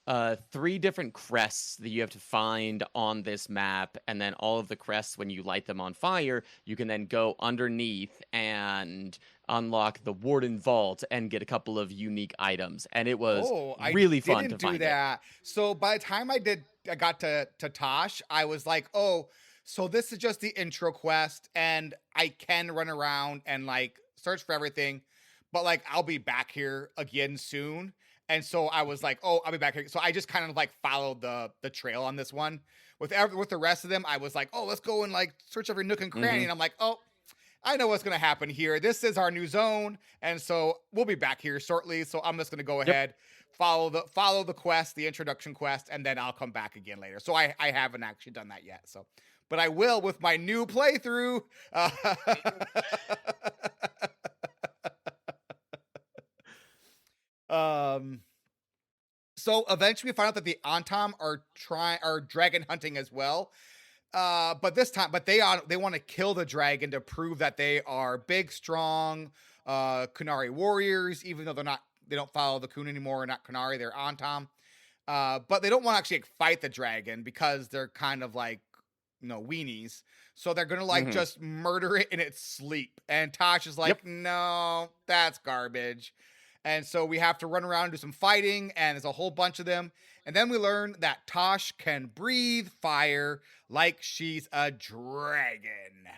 3 different crests that you have to find on this map, and then all of the crests, when you light them on fire, you can then go underneath and unlock the Warden Vault and get a couple of unique items. And it was really fun to find that. So by the time I got to Tosh, I was like, oh, so this is just the intro quest, and I can run around and like search for everything, but like I'll be back here again soon. And so I was like, oh, I'll be back here. So I just kind of like followed the trail on this one. With the rest of them, I was like, oh, let's go and like search every nook and cranny. And I'm like, oh, I know what's going to happen here. This is our new zone. And so we'll be back here shortly. So I'm just going to go ahead, follow the quest, the introduction quest, and then I'll come back again later. So I haven't actually done that yet. So, but I will with my new playthrough. So eventually we find out that the Antam are dragon hunting as well. But they want to kill the dragon to prove that they are big, strong, Kunari warriors, even though they don't follow the Kun anymore, not Kunari, they're Antam. But they don't want to actually fight the dragon because they're kind of like, weenies. So they're going to like just murder it in its sleep. And Tosh is like, no, that's garbage. And so we have to run around and do some fighting, and there's a whole bunch of them. And then we learn that Tosh can breathe fire like she's a dragon.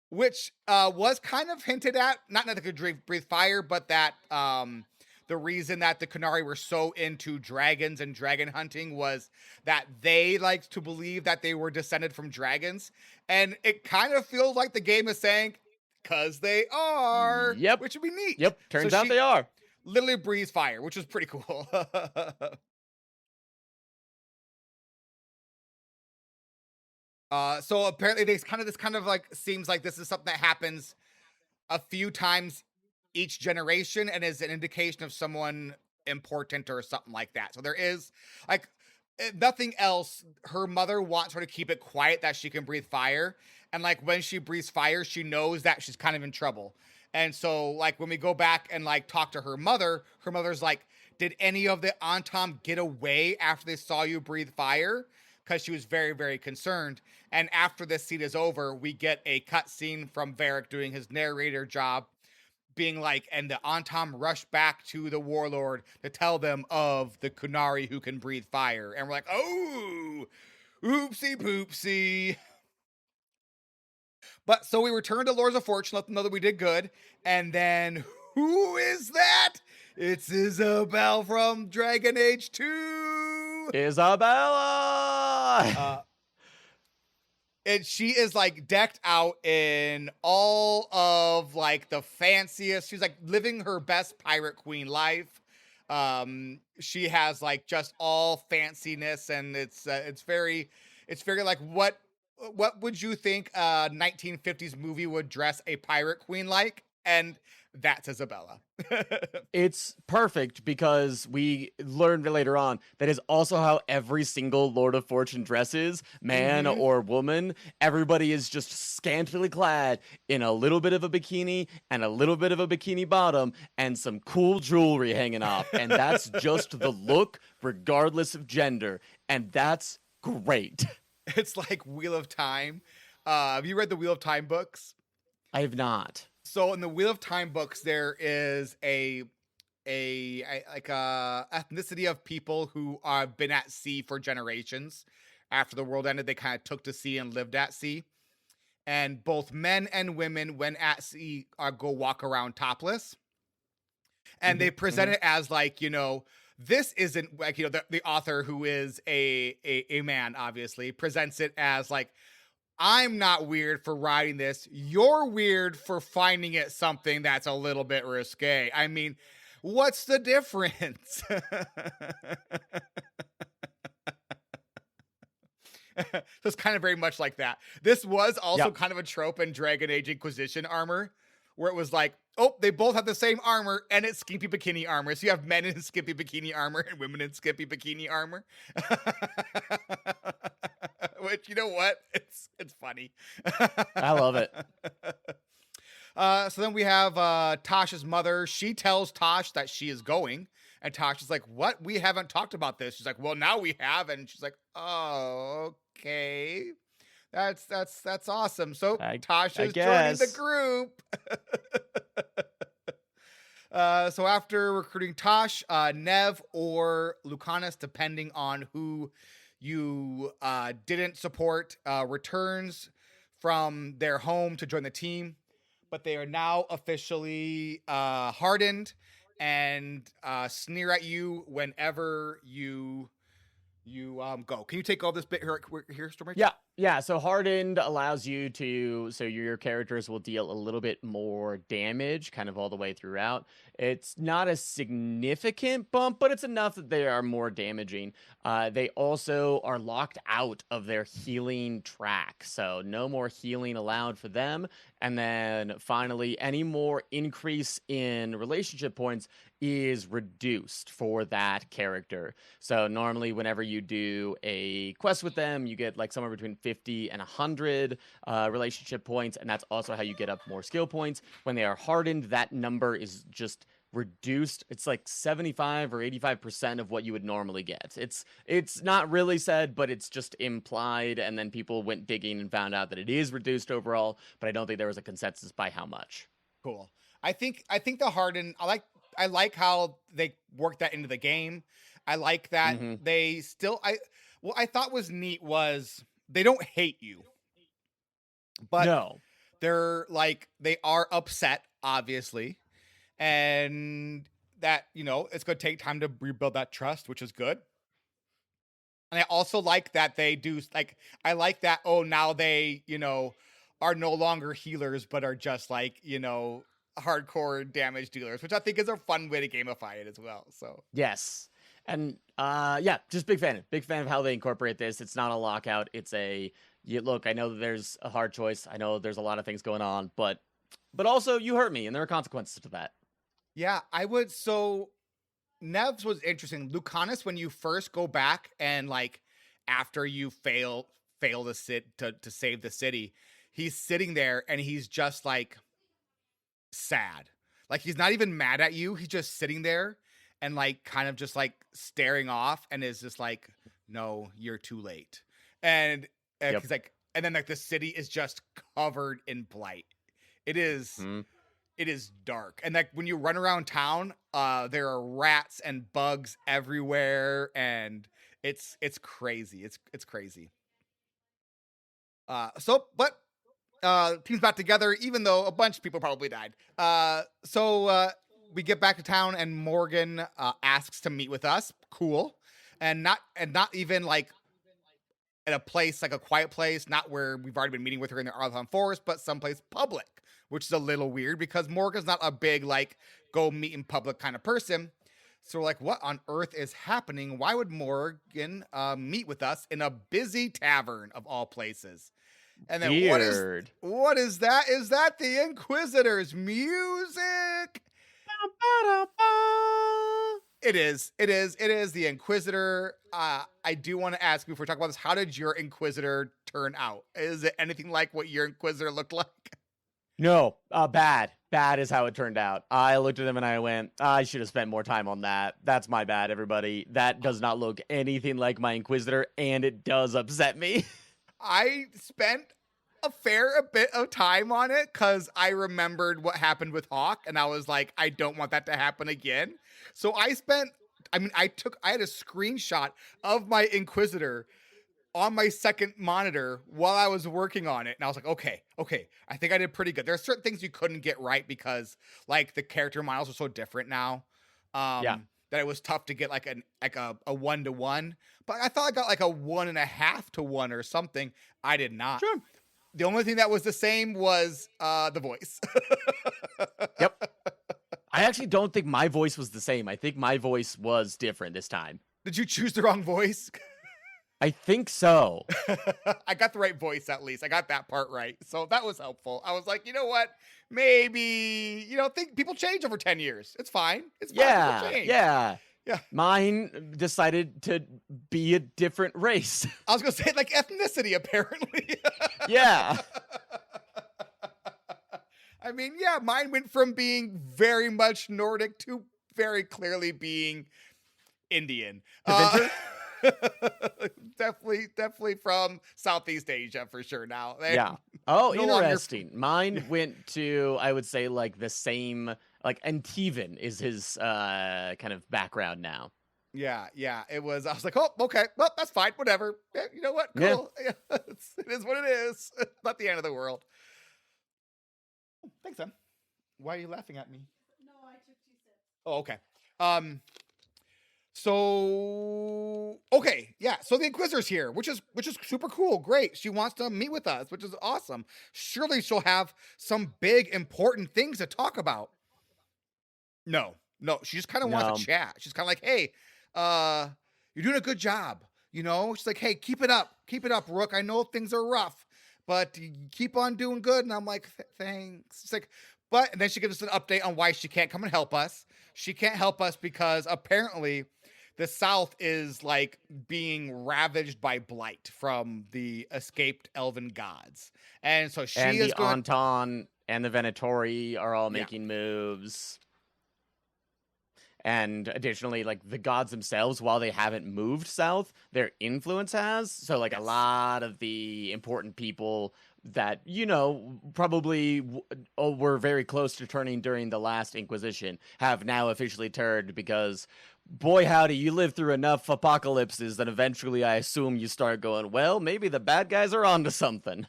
Which was kind of hinted at, not that they could breathe fire, but that the reason that the Kunari were so into dragons and dragon hunting was that they liked to believe that they were descended from dragons. And it kind of feels like the game is saying, because they are. Yep. Which would be neat. Yep. Turns out they are. Literally breathes fire, which is pretty cool. So apparently this kind of like seems like this is something that happens a few times each generation and is an indication of someone important or something like that. So there is like nothing else. Her mother wants her to keep it quiet that she can breathe fire. And like when she breathes fire, she knows that she's kind of in trouble. And so like when we go back and like talk to her mother's like, did any of the Antam get away after they saw you breathe fire? Because she was very, very concerned. And after this scene is over, we get a cutscene from Varric doing his narrator job, being like, and the Antam rush back to the warlord to tell them of the Kunari who can breathe fire. And we're like, oh, oopsie poopsie. But so we return to Lords of Fortune, let them know that we did good. And then who is that? It's Isabelle from Dragon Age 2. Isabella! And she is like decked out in all of like the fanciest. She's like living her best pirate queen life. She has like just all fanciness, and it's very like what would you think a 1950s movie would dress a pirate queen like? And that's Isabella. It's perfect because we learned later on that is also how every single Lord of Fortune dresses, man or woman. Everybody is just scantily clad in a little bit of a bikini and a little bit of a bikini bottom and some cool jewelry hanging off. And that's just the look regardless of gender. And that's great. It's like Wheel of Time. Have you read the Wheel of Time books? I have not. So in the Wheel of Time books, there is a ethnicity of people who have been at sea for generations. After the world ended, they kind of took to sea and lived at sea. And both men and women, when at sea, go walk around topless. And they present it as like, this isn't like, the author, who is a man, obviously, presents it as like, I'm not weird for writing this. You're weird for finding it something that's a little bit risque. I mean, what's the difference? So it's kind of very much like that. This was also kind of a trope in Dragon Age Inquisition armor, where it was like, oh, they both have the same armor, and it's skimpy bikini armor. So you have men in skimpy bikini armor and women in skimpy bikini armor. Which, you know what? It's funny. I love it. So then we have Tasha's mother. She tells Tosh that she is going. And Tosh is like, what? We haven't talked about this. She's like, well, now we have. And she's like, oh, okay. That's awesome. So Tasha's joining the group. So after recruiting Tosh, Nev or Lucanus, depending on who you didn't support, returns from their home to join the team. But they are now officially hardened, and sneer at you whenever you go. Can you take all this bit here, Storm? Yeah. So hardened allows you to, so your characters will deal a little bit more damage kind of all the way throughout. It's not a significant bump, but it's enough that they are more damaging. They also are locked out of their healing track, so no more healing allowed for them. And then finally, any more increase in relationship points is reduced for that character. So normally whenever you do a quest with them, you get like somewhere between 50 and 100 relationship points, and that's also how you get up more skill points. When they are hardened, that number is just reduced. It's like 75 or 85% of what you would normally get. It's not really said, but it's just implied, and then people went digging and found out that it is reduced overall, but I don't think there was a consensus by how much. Cool. I think the hardened, I like how they worked that into the game. I like that they still, what I thought was neat was they don't hate you, but no, they're like, they are upset, obviously. And that, it's going to take time to rebuild that trust, which is good. And I also like that they do, like, I like that, now they, are no longer healers, but are just like, hardcore damage dealers, which I think is a fun way to gamify it as well. So yes. And just big fan of how they incorporate this. It's not a lockout. It's look, I know that there's a hard choice. I know there's a lot of things going on, but also you hurt me and there are consequences to that. Yeah, I would. So Nev's was interesting. Lucanus, when you first go back and like after you fail to save the city, he's sitting there and he's just like sad. Like he's not even mad at you. He's just sitting there and like kind of just like staring off and is just like, no, you're too late. And he's like, and then like the city is just covered in blight. It is. It is dark. And like when you run around town, there are rats and bugs everywhere, and it's crazy. It's crazy. Team's back together, even though a bunch of people probably died. We get back to town and Morgan asks to meet with us. Cool. And not even like at a place, like a quiet place, not where we've already been meeting with her in the Arlethon Forest, but someplace public, which is a little weird because Morgan's not a big, like, go meet in public kind of person. So we're like, what on earth is happening? Why would Morgan meet with us in a busy tavern of all places? And then weird. What is that? Is that the Inquisitor's music? It is the Inquisitor. I do want to ask you, before we talk about this, how did your Inquisitor turn out? Is it anything like what your Inquisitor looked like? No, bad. Bad is how it turned out. I looked at him and I went, I should have spent more time on that. That's my bad, everybody. That does not look anything like my Inquisitor, and it does upset me. I spent a fair bit of time on it because I remembered what happened with Hawk, and I was like, I don't want that to happen again. So I had a screenshot of my Inquisitor on my second monitor while I was working on it. And I was like, okay, I think I did pretty good. There are certain things you couldn't get right because like the character models are so different now. That it was tough to get like a 1-to-1, but I thought I got like a 1.5-to-1 or something. I did not. Sure. The only thing that was the same was the voice. Yep. I actually don't think my voice was the same. I think my voice was different this time. Did you choose the wrong voice? I think so. I got the right voice, at least. I got that part right. So that was helpful. I was like, you know what? Maybe, think people change over 10 years. It's fine. It's fine. People change. Yeah. Mine decided to be a different race. I was going to say like ethnicity, apparently. Yeah. I mean, yeah, mine went from being very much Nordic to very clearly being Indian. Definitely from Southeast Asia for sure now. Yeah. Oh, no, interesting. Mine went to, I would say, like the same, like Antivan is his kind of background now. Yeah. It was. I was like, oh, okay, well, that's fine, whatever. Yeah, you know what? Cool. Yeah. It is what it is. Not the end of the world. Thanks, Em. Why are you laughing at me? No, I took 2 sips. Oh, okay. So okay, yeah. So the Inquisitor's here, which is super cool. Great. She wants to meet with us, which is awesome. Surely she'll have some big important things to talk about. No, she just kind of wants to chat. She's kind of like, hey, you're doing a good job. You know, she's like, hey, keep it up, Rook. I know things are rough, but you keep on doing good. And I'm like, thanks. It's like, and then she gives us an update on why she can't come and help us. She can't help us because apparently the South is like being ravaged by Blight from the escaped elven gods. And so she is the Anton and the Venatori are all making moves. And additionally, like the gods themselves, while they haven't moved south, their influence has. So like a lot of the important people that, you know, probably were very close to turning during the last Inquisition have now officially turned because, boy howdy, you live through enough apocalypses that eventually I assume you start going, well, maybe the bad guys are onto something.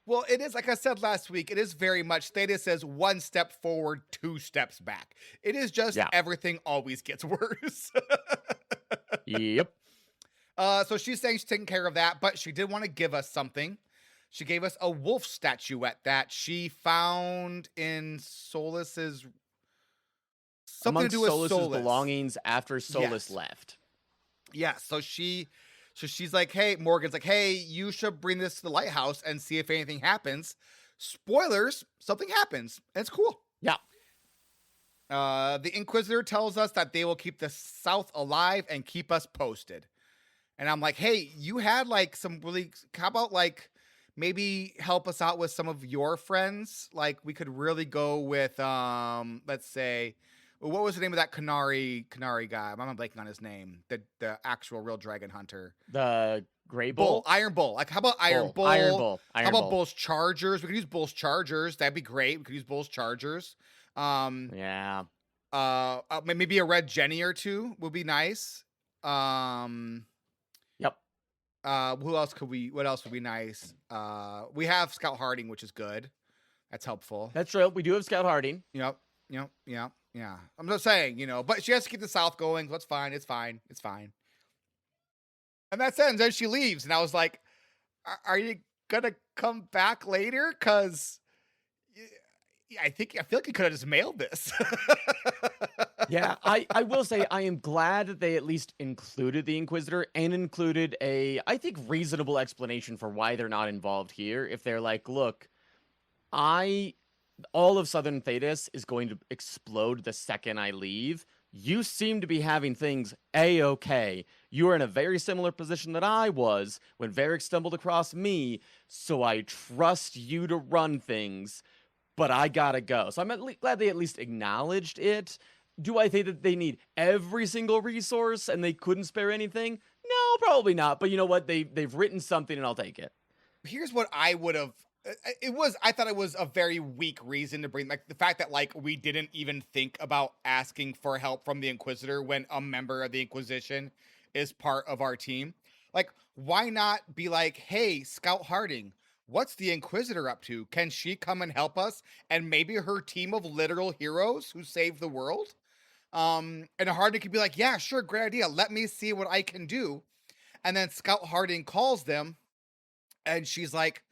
Well, it is, like I said last week, it is very much, Theta says 1 step forward, 2 steps back. It is just everything always gets worse. Yep. So she's saying she's taking care of that, but she did want to give us something. She gave us a wolf statuette that she found in Solus's... Something amongst to do with Solus's Solus. belongings after Solus left. Yeah, so she's like, hey, Morgan's like, hey, you should bring this to the lighthouse and see if anything happens. Spoilers, something happens. And it's cool. Yeah. The Inquisitor tells us that they will keep the South alive and keep us posted. And I'm like, hey, you had like some really, how about like maybe help us out with some of your friends? Like we could really go with, let's say, what was the name of that Canary guy? I'm blanking on his name. The actual real dragon hunter. The Grey Bull? Iron Bull. Like, how about Iron Bull? Iron Bull. How about Bull's Chargers? We could use Bull's Chargers. That'd be great. We could use Bull's Chargers. Yeah. Maybe a red Jenny or two would be nice. Yep. What else would be nice? We have Scout Harding, which is good. That's helpful. That's true. We do have Scout Harding. Yep. Yeah. I'm just saying, but she has to keep the South going. That's fine. It's fine. And that's it. And then she leaves. And I was like, are you going to come back later? Because I feel like you could have just mailed this. Yeah, I will say I am glad that they at least included the Inquisitor and included a, I think, reasonable explanation for why they're not involved here. If they're like, look, all of Southern Thetis is going to explode the second I leave. You seem to be having things A-okay. You are in a very similar position that I was when Varric stumbled across me, so I trust you to run things, but I gotta go. So I'm glad they at least acknowledged it. Do I think that they need every single resource and they couldn't spare anything? No, probably not. But you know what? They've written something and I'll take it. Here's what I would have... I thought it was a very weak reason to bring, like, the fact that, like, we didn't even think about asking for help from the Inquisitor when a member of the Inquisition is part of our team. Like, why not be like, hey, Scout Harding, what's the Inquisitor up to? Can she come and help us? And maybe her team of literal heroes who saved the world? And Harding could be like, yeah, sure, great idea. Let me see what I can do. And then Scout Harding calls them and she's like,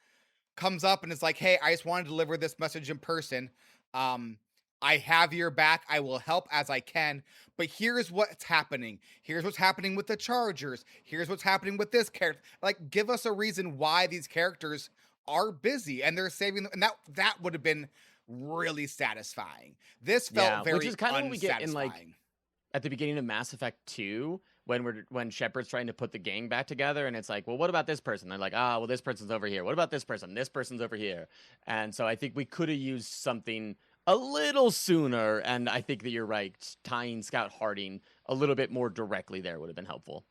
comes up and is like, hey, I just want to deliver this message in person. I have your back. I will help as I can. But here's what's happening. Here's what's happening with the Chargers. Here's what's happening with this character. Like, give us a reason why these characters are busy and they're saving them. And that would have been really satisfying. This felt very which is kind of what we get in, like, unsatisfying. at the beginning of Mass Effect 2, when Shepard's trying to put the gang back together, and it's like, well, what about this person? They're like, well, this person's over here. What about this person? This person's over here. And so I think we could have used something a little sooner, and I think that you're right. Tying Scout Harding a little bit more directly there would have been helpful.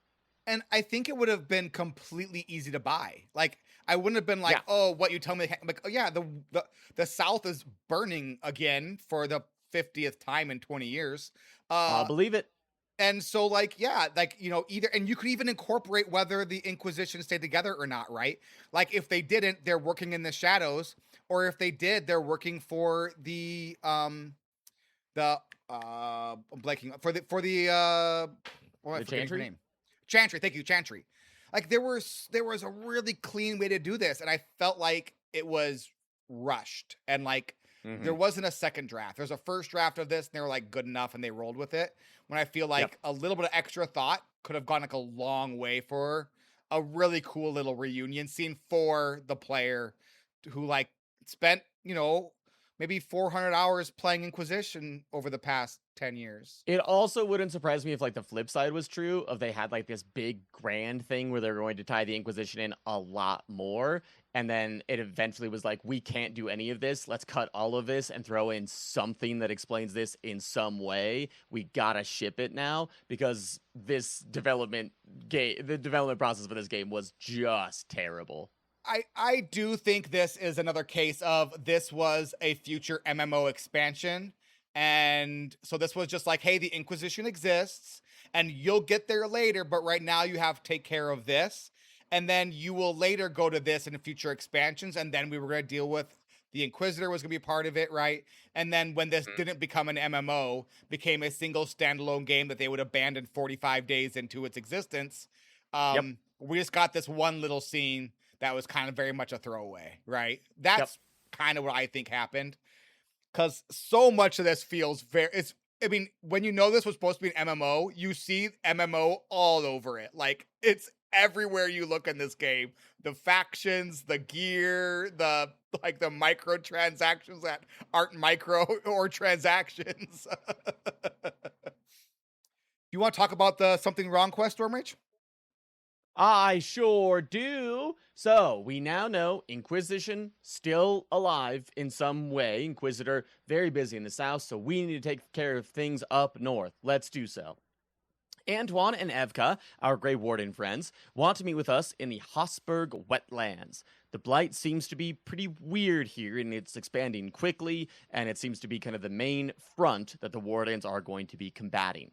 And I think it would have been completely easy to buy. Like, I wouldn't have been like, oh, what you tell me? Like, oh yeah, the South is burning again for the 50th time in 20 years. I'll believe it. And so, like, yeah, like, either, and you could even incorporate whether the Inquisition stayed together or not, right? Like, if they didn't, they're working in the shadows, or if they did, they're working for the the I'm blanking for the I forget his Chantry? name. Chantry, thank you, Chantry. Like there was a really clean way to do this, and I felt like it was rushed and like there wasn't a second draft. There's a first draft of this, and they were like good enough, and they rolled with it. When I feel like a little bit of extra thought could have gone like a long way for a really cool little reunion scene for the player who like spent, maybe 400 hours playing Inquisition over the past 10 years. It also wouldn't surprise me if like the flip side was true of they had like this big grand thing where they're going to tie the Inquisition in a lot more. And then it eventually was like, we can't do any of this. Let's cut all of this and throw in something that explains this in some way. We gotta ship it now because this the development process for this game was just terrible. I do think this is another case of this was a future MMO expansion. And so this was just like, hey, the Inquisition exists and you'll get there later, but right now you have to take care of this. And then you will later go to this in future expansions. And then we were going to deal with the Inquisitor was going to be part of it, right? And then when this didn't become an MMO, became a single standalone game that they would abandon 45 days into its existence. We just got this one little scene that was kind of very much a throwaway, right? That's kind of what I think happened. Because so much of this feels when you know this was supposed to be an MMO, you see MMO all over it. Like, it's everywhere you look in this game. The factions, the gear, the microtransactions that aren't micro or transactions. You want to talk about the Something Wrong quest, Stormrage? I sure do. So we now know Inquisition still alive in some way. Inquisitor very busy in the south, so we need to take care of things up north. Let's do so. Antoine and Evka, our Grey Warden friends, want to meet with us in the Hosberg wetlands. The Blight seems to be pretty weird here, and it's expanding quickly, and it seems to be kind of the main front that the Wardens are going to be combating.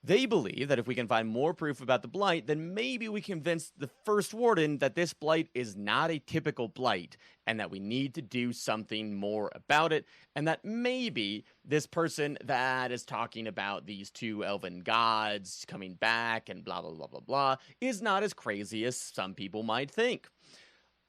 They believe that if we can find more proof about the Blight, then maybe we convince the First Warden that this Blight is not a typical Blight, and that we need to do something more about it, and that maybe this person that is talking about these two elven gods coming back and blah, blah, blah, blah, blah, is not as crazy as some people might think.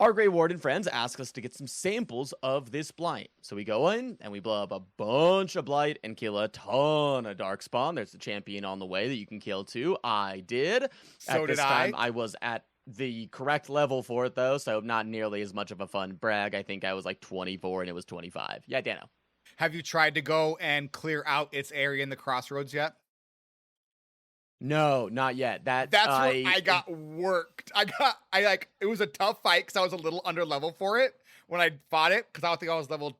Our Grey Warden friends ask us to get some samples of this Blight. So we go in, and we blow up a bunch of Blight and kill a ton of Darkspawn. There's a champion on the way that you can kill too. I did. So at this time, I was at the correct level for it, though, so not nearly as much of a fun brag. I think I was like 24, and it was 25. Yeah, Dano. Have you tried to go and clear out its area in the crossroads yet? No, not yet. That's where I got worked. It was a tough fight because I was a little under level for it when I fought it, because I think I was level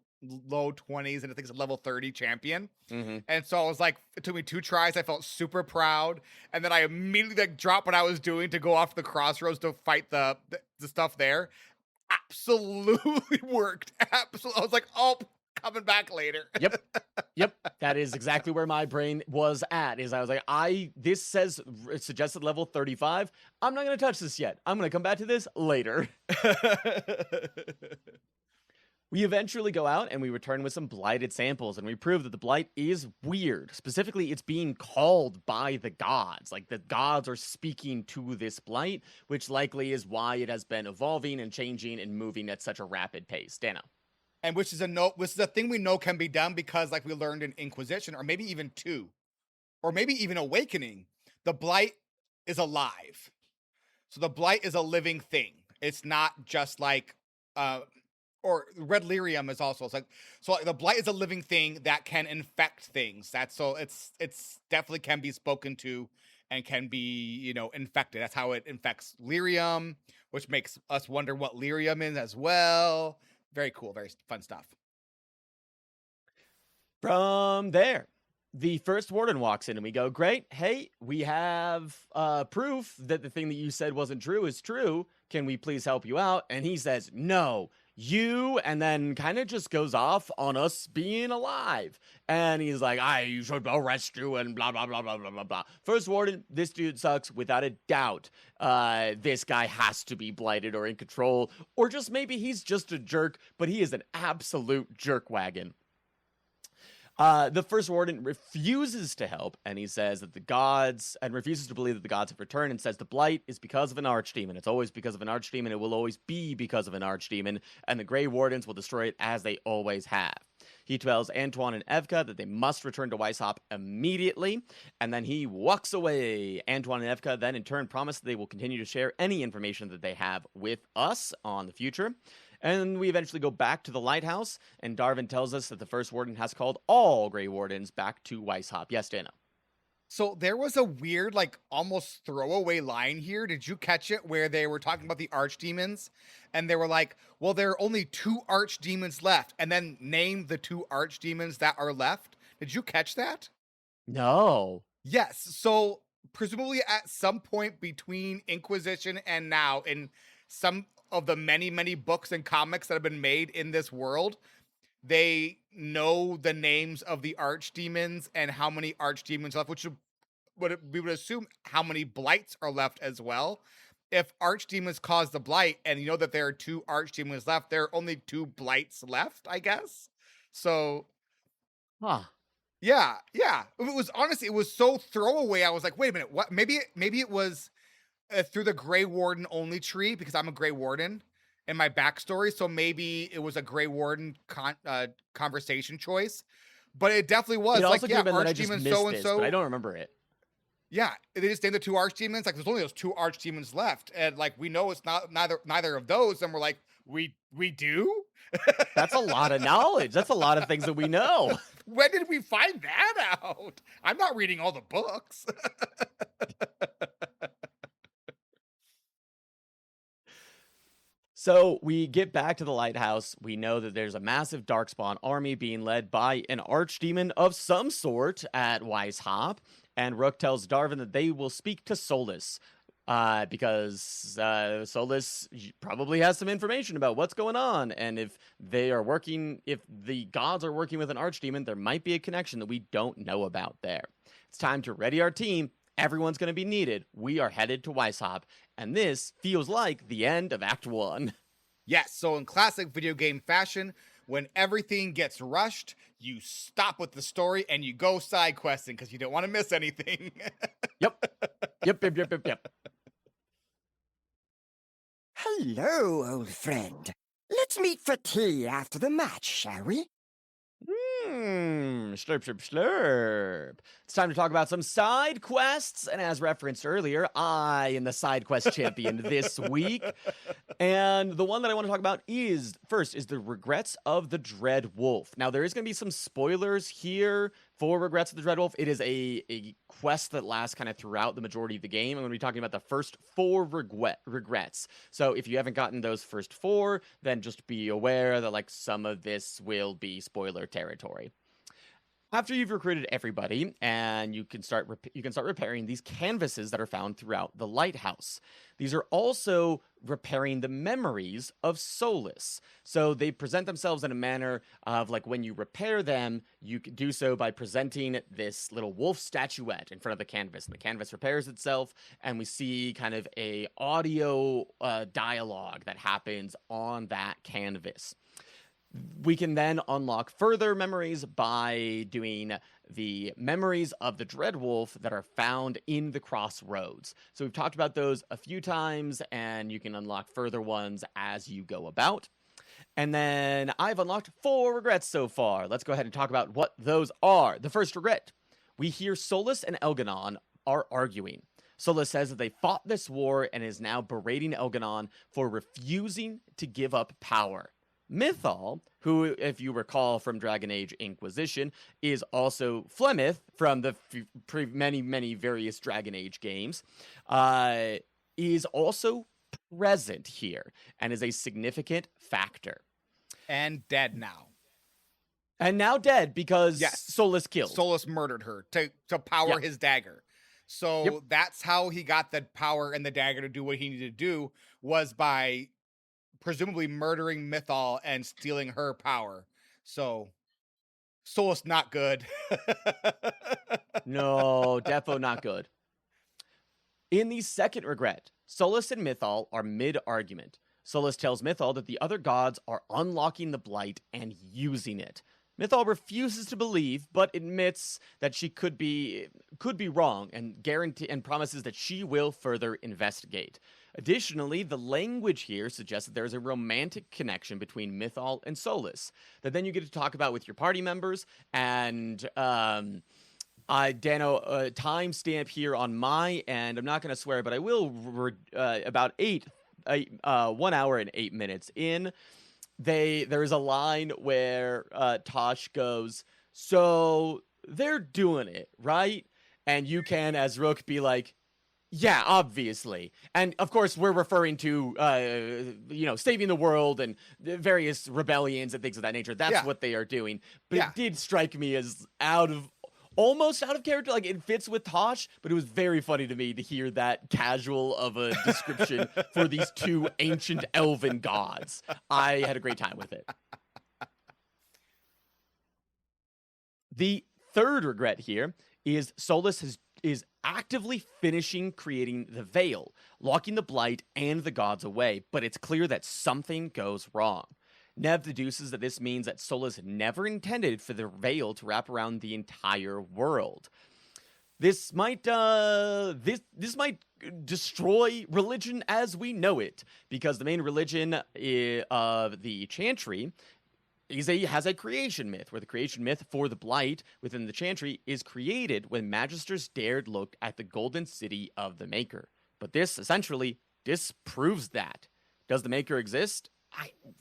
low 20s and I think it's a level 30 champion. And so I was like, it took me 2 tries. I felt super proud. And then I immediately dropped what I was doing to go off the crossroads to fight the stuff there. Absolutely worked. Absolutely. I was like, oh, coming back later. Yep. That is exactly where my brain was at. Is I was like, this says it suggested level 35. I'm not going to touch this yet. I'm going to come back to this later. We eventually go out and we return with some blighted samples, and we prove that the Blight is weird. Specifically, it's being called by the gods. Like, the gods are speaking to this Blight, which likely is why it has been evolving and changing and moving at such a rapid pace. Dano. And which is a thing we know can be done because, like we learned in Inquisition, or maybe even 2, or maybe even Awakening, the Blight is alive. So the Blight is a living thing. It's not just like, or Red Lyrium is also, the Blight is a living thing that can infect things. It's definitely can be spoken to and can be, infected. That's how it infects Lyrium, which makes us wonder what Lyrium is as well. Very cool, very fun stuff. From there, the First Warden walks in and we go, great, hey, we have proof that the thing that you said wasn't true is true. Can we please help you out? And he says, no, you, and then kind of just goes off on us being alive. And he's like, I should arrest you and blah, blah, blah, blah, blah, blah, blah. First Warden, this dude sucks without a doubt. This guy has to be blighted or in control, or just maybe he's just a jerk, but he is an absolute jerk wagon. The First Warden refuses to help, and he says that the gods, and refuses to believe that the gods have returned, and says the Blight is because of an archdemon. It's always because of an archdemon. It will always be because of an archdemon, and the Grey Wardens will destroy it as they always have. He tells Antoine and Evka that they must return to Weisshaupt immediately, and then he walks away. Antoine and Evka then in turn promise that they will continue to share any information that they have with us on the future. And we eventually go back to the lighthouse, and Darwin tells us that the First Warden has called all Grey Wardens back to Weisshaupt. Yes, Dana? So there was a weird, like, almost throwaway line here. Did you catch it? Where they were talking about the archdemons, and they were like, well, there are only 2 archdemons left, and then name the 2 archdemons that are left. Did you catch that? No. Yes. So presumably at some point between Inquisition and now, in some of the many, many books and comics that have been made in this world, they know the names of the archdemons and how many archdemons left, which we would assume how many blights are left as well. If archdemons cause the blight, and you know that there are 2 archdemons left, there are only 2 blights left, I guess. So, yeah. It was honestly, it was so throwaway. I was like, wait a minute, what? Maybe it was through the Grey Warden only tree, because I'm a Grey Warden in my backstory, so maybe it was a Grey Warden conversation choice, but it definitely was. It also like, yeah, could have been that I just archdemon missed so and this, so. but I don't remember it. Yeah, they just named the 2 archdemons. Like, there's only those 2 archdemons left, and like we know it's not neither of those, and we're like, we do. That's a lot of knowledge. That's a lot of things that we know. When did we find that out? I'm not reading all the books. So we get back to the lighthouse. We know that there's a massive Darkspawn army being led by an archdemon of some sort at Weisshaupt, and Rook tells Darwin that they will speak to Solus, because Solus probably has some information about what's going on, and if the gods are working with an archdemon, there might be a connection that we don't know about there. It's time to ready our team. Everyone's going to be needed. We are headed to Weisshaupt, and this feels like the end of Act 1. Yes, so in classic video game fashion, when everything gets rushed, you stop with the story and you go side questing because you don't want to miss anything. Yep. Hello, old friend. Let's meet for tea after the match, shall we? Slurp. It's time to talk about some side quests, and as referenced earlier, I am the side quest champion this week. And the one that I want to talk about is the Regrets of the Dread Wolf. Now, there is going to be some spoilers here for Regrets of the Dread Wolf. It is a quest that lasts kind of throughout the majority of the game. I'm going to be talking about the first 4 regrets. So if you haven't gotten those first 4, then just be aware that like some of this will be spoiler territory. After you've recruited everybody, and you can start repairing these canvases that are found throughout the lighthouse. These are also repairing the memories of Solus. So they present themselves in a manner of like when you repair them, you can do so by presenting this little wolf statuette in front of the canvas. And the canvas repairs itself, and we see kind of a audio dialogue that happens on that canvas. We can then unlock further memories by doing the memories of the Dread Wolf that are found in the crossroads. So we've talked about those a few times, and you can unlock further ones as you go about. And then I've unlocked 4 regrets so far. Let's go ahead and talk about what those are. The first regret. We hear Solus and Elganon are arguing. Solus says that they fought this war and is now berating Elganon for refusing to give up power. Mythal, who, if you recall from Dragon Age Inquisition, is also Flemeth from the many various Dragon Age games, is also present here and is a significant factor. And dead now. And now dead because Solus killed. Solus murdered her to power his dagger. So that's how he got the power and the dagger to do what he needed to do, was by presumably murdering Mythal and stealing her power. So Solus not good. No, defo not good. In the second regret, Solus and Mythal are mid-argument. Solus tells Mythal that the other gods are unlocking the Blight and using it. Mythal refuses to believe, but admits that she could be wrong and promises that she will further investigate. Additionally, the language here suggests that there is a romantic connection between Mythal and Solus that then you get to talk about with your party members. And Dano, timestamp here on my end. I'm not going to swear, but I will. About 1 hour and 8 minutes in, there's a line where Tosh goes, "So they're doing it, right?" And you can, as Rook, be like, "Yeah, obviously." And of course, we're referring to, saving the world and various rebellions and things of that nature. That's what they are doing. But it did strike me as almost out of character. Like, it fits with Tosh, but it was very funny to me to hear that casual of a description for these two ancient elven gods. I had a great time with it. The third regret here is Solus is actively finishing creating the Veil, locking the Blight and the gods away, but it's clear that something goes wrong. Nev deduces that this means that Solus never intended for the Veil to wrap around the entire world. This might destroy religion as we know it, because the main religion of the Chantry has a creation myth, where the creation myth for the Blight within the Chantry is created when Magisters dared look at the golden city of the Maker. But this essentially disproves that. Does the Maker exist?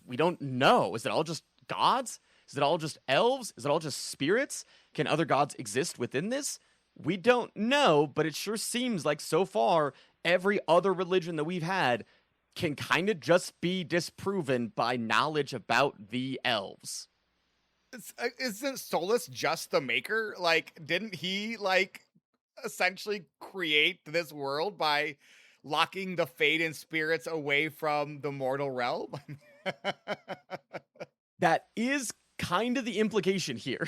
We don't know. Is it all just gods? Is it all just elves? Is it all just spirits? Can other gods exist within this? We don't know, but it sure seems like so far every other religion that we've had can kind of just be disproven by knowledge about the elves. Isn't Solus just the Maker? Like, didn't he, like, essentially create this world by locking the Fade and spirits away from the mortal realm? That is kind of the implication here.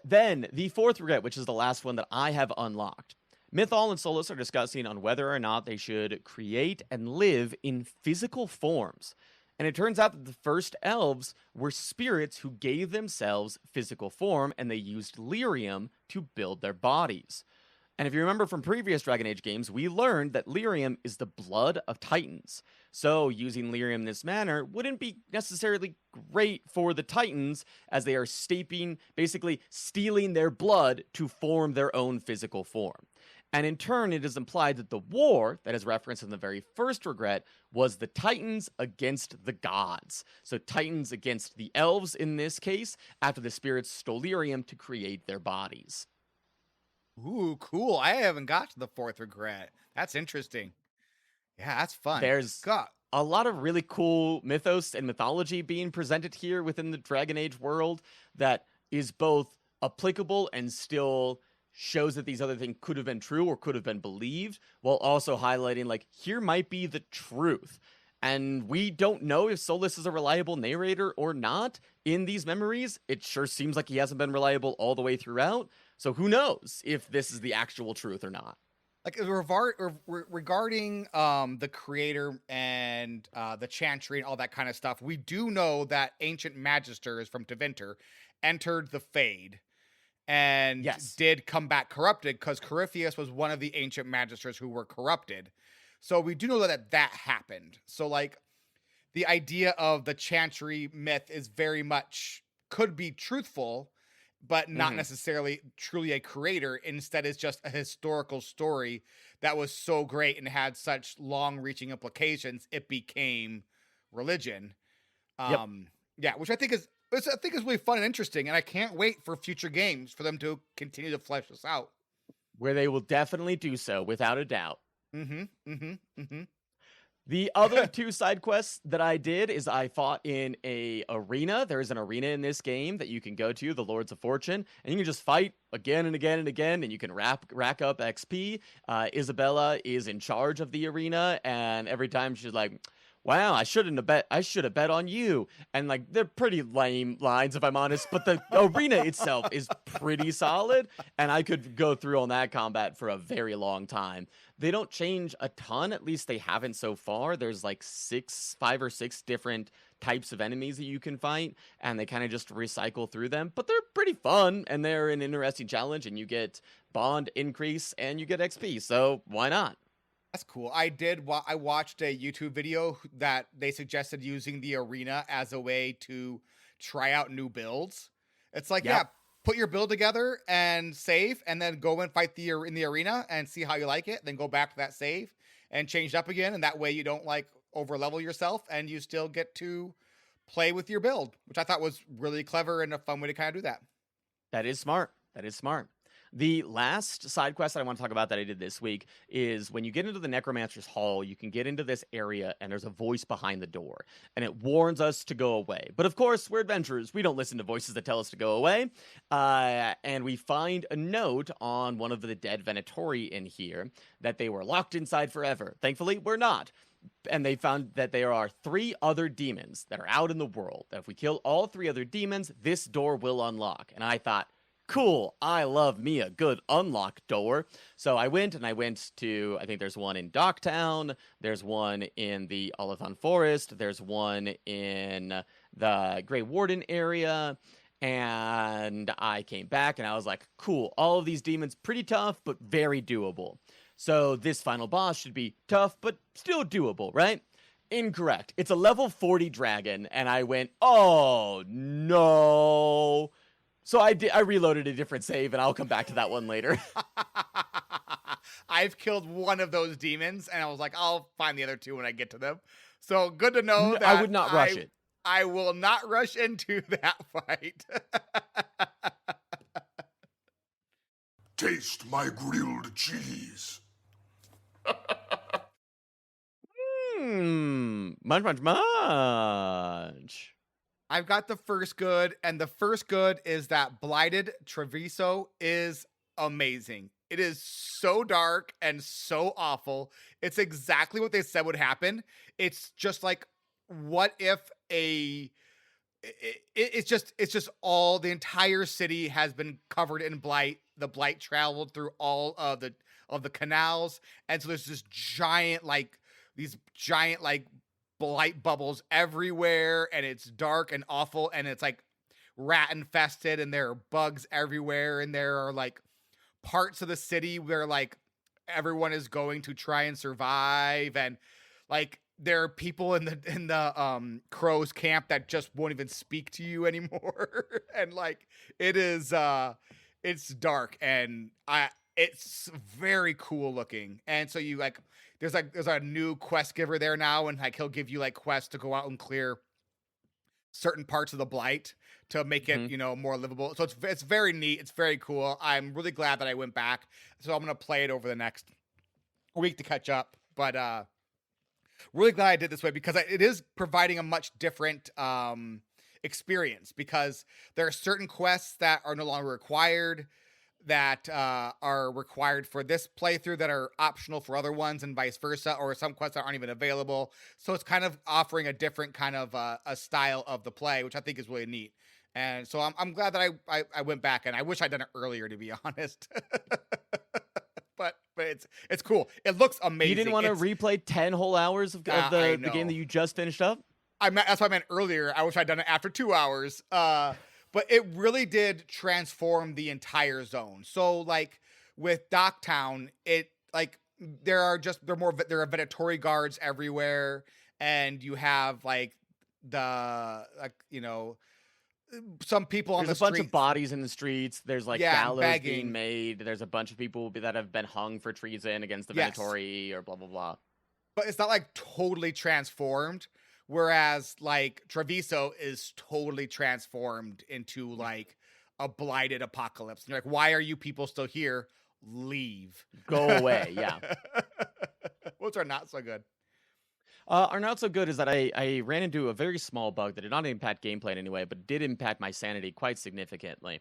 Then, the fourth regret, which is the last one that I have unlocked. Mythal and Solus are discussing on whether or not they should create and live in physical forms. And it turns out that the first elves were spirits who gave themselves physical form, and they used lyrium to build their bodies. And if you remember from previous Dragon Age games, we learned that lyrium is the blood of Titans. So using lyrium in this manner wouldn't be necessarily great for the Titans, as they are basically stealing their blood to form their own physical form. And in turn, it is implied that the war that is referenced in the very first regret was the Titans against the gods. So Titans against the elves in this case, after the spirits stole lyrium to create their bodies. Ooh, cool. I haven't got to the fourth regret. That's interesting. Yeah, that's fun. There's a lot of really cool mythos and mythology being presented here within the Dragon Age world that is both applicable and still shows that these other things could have been true or could have been believed, while also highlighting, like, here might be the truth. And we don't know if Solus is a reliable narrator or not in these memories. It sure seems like he hasn't been reliable all the way throughout. So who knows if this is the actual truth or not. Like, regarding the creator and the Chantry and all that kind of stuff, we do know that ancient magisters from Tevinter entered the Fade and did come back corrupted, because Corypheus was one of the ancient magisters who were corrupted. So we do know that happened. So, like, the idea of the Chantry myth is very much could be truthful, but not necessarily truly a creator. Instead, it's just a historical story that was so great and had such long-reaching implications, it became religion. Yeah, which I think is really fun and interesting, and I can't wait for future games for them to continue to flesh this out. Where they will definitely do so, without a doubt. The other two side quests that I did is I fought in a arena. There is an arena in this game that you can go to, the Lords of Fortune, and you can just fight again and again and again, and you can rack up XP. Isabella is in charge of the arena, and every time she's like, "Wow, I should have bet on you." And, like, they're pretty lame lines, if I'm honest, but the arena itself is pretty solid, and I could go through on that combat for a very long time. They don't change a ton, at least they haven't so far. There's like 5 or 6 different types of enemies that you can fight, and they kind of just recycle through them. But they're pretty fun, and they're an interesting challenge, and you get bond increase, and you get XP, so why not? That's cool. I watched a YouTube video that they suggested using the arena as a way to try out new builds. It's like, Yep. yeah, put your build together and save, and then go and fight in the arena and see how you like it. Then go back to that save and change it up again, and that way you don't like over level yourself, and you still get to play with your build, which I thought was really clever and a fun way to kind of do that. That is smart. That is smart. The last side quest that I want to talk about that I did this week is when you get into the Necromancer's Hall, you can get into this area and there's a voice behind the door and it warns us to go away. But of course, we're adventurers. We don't listen to voices that tell us to go away. And we find a note on one of the dead Venatori in here that they were locked inside forever. Thankfully, we're not. And they found that there are 3 other demons that are out in the world. That if we kill all 3 other demons, this door will unlock. And I thought, cool, I love me a good unlock door. So I went to, I think there's one in Docktown, there's one in the Olithon Forest, there's one in the Grey Warden area, and I came back and I was like, cool, all of these demons pretty tough, but very doable. So this final boss should be tough, but still doable, right? Incorrect. It's a level 40 dragon, and I went, oh no. So I reloaded a different save, and I'll come back to that one later. I've killed one of those demons, and I was like, I'll find the other 2 when I get to them. So good to know that I would not rush it. I will not rush into that fight. Taste my grilled cheese. Much. I've got the first good, and the first good is that Blighted Treviso is amazing. It is so dark and so awful. It's exactly what they said would happen. It's just like, what if it's just all the entire city has been covered in blight. The blight traveled through all of the canals, and so there's this giant blight bubbles everywhere, and it's dark and awful, and it's like rat infested, and there are bugs everywhere, and there are like parts of the city where like everyone is going to try and survive, and like there are people in the crows camp that just won't even speak to you anymore. And like it's dark, and it's very cool looking. And so you like there's a new quest giver there now, and like he'll give you like quests to go out and clear certain parts of the blight to make it, more livable. So it's very neat. It's very cool. I'm really glad that I went back. So I'm going to play it over the next week to catch up. But really glad I did this way, because it is providing a much different experience, because there are certain quests that are no longer required, that are required for this playthrough that are optional for other ones, and vice versa, or some quests that aren't even available. So it's kind of offering a different kind of a style of the play, which I think is really neat. And so I'm glad that I went back, and I wish I'd done it earlier, to be honest. but it's cool. It looks amazing. You didn't want to replay 10 whole hours of the game that you just finished up? That's what I meant earlier. I wish I'd done it after 2 hours. But it really did transform the entire zone. So like with Docktown, it like there are Venatori guards everywhere, and you have like some people on the streets. There's a bunch of bodies in the streets. There's like gallows begging. being made. There's a bunch of people that have been hung for treason against the Venatori or blah blah blah. But it's not like totally transformed. Whereas like Treviso is totally transformed into like a blighted apocalypse. And you're like, why are you people still here? Leave. Go away. Yeah. Which are not so good. Are not so good is that I ran into a very small bug that did not impact gameplay in any way, but did impact my sanity quite significantly.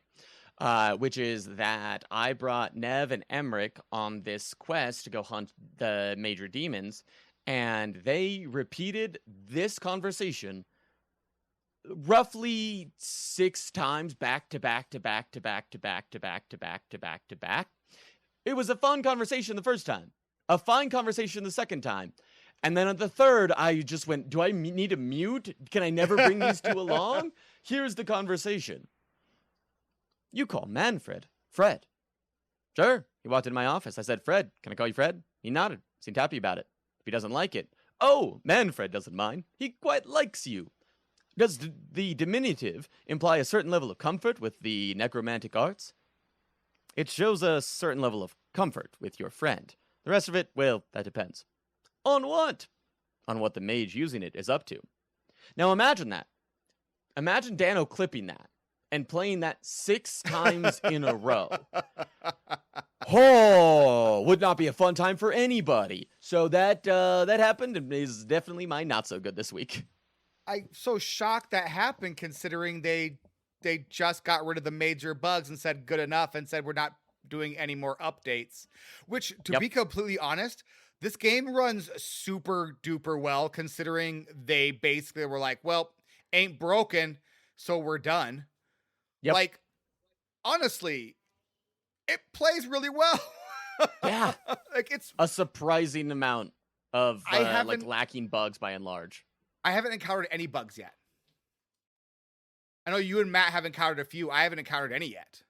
Which is that I brought Nev and Emmerich on this quest to go hunt the major demons, and they repeated this conversation roughly 6 times back to back to back to back to back to back to back to back to back. It was a fun conversation the first time, a fine conversation the second time, And then at the third, I just went, do I need to mute? Can I never bring these two along? Here's the conversation. You call Manfred Fred. Sure. He walked into my office. I said, Fred, can I call you Fred? He nodded. Seemed happy about it. If he doesn't like it. Oh, Manfred doesn't mind. He quite likes you. Does the diminutive imply a certain level of comfort with the necromantic arts? It shows a certain level of comfort with your friend. The rest of it, well, that depends. On what? On what the mage using it is up to. Now imagine that. Imagine Dano clipping that and playing that 6 times in a row. Oh, would not be a fun time for anybody. So that happened and is definitely my not so good this week. I'm so shocked that happened, considering they just got rid of the major bugs and said good enough and said we're not doing any more updates. Which, to be completely honest, this game runs super duper well, considering they basically were like, well, ain't broken, so we're done. Yep. Like, honestly, it plays really well. Yeah. Like, it's a surprising amount of like lacking bugs by and large. I haven't encountered any bugs yet. I know you and Matt have encountered a few. I haven't encountered any yet.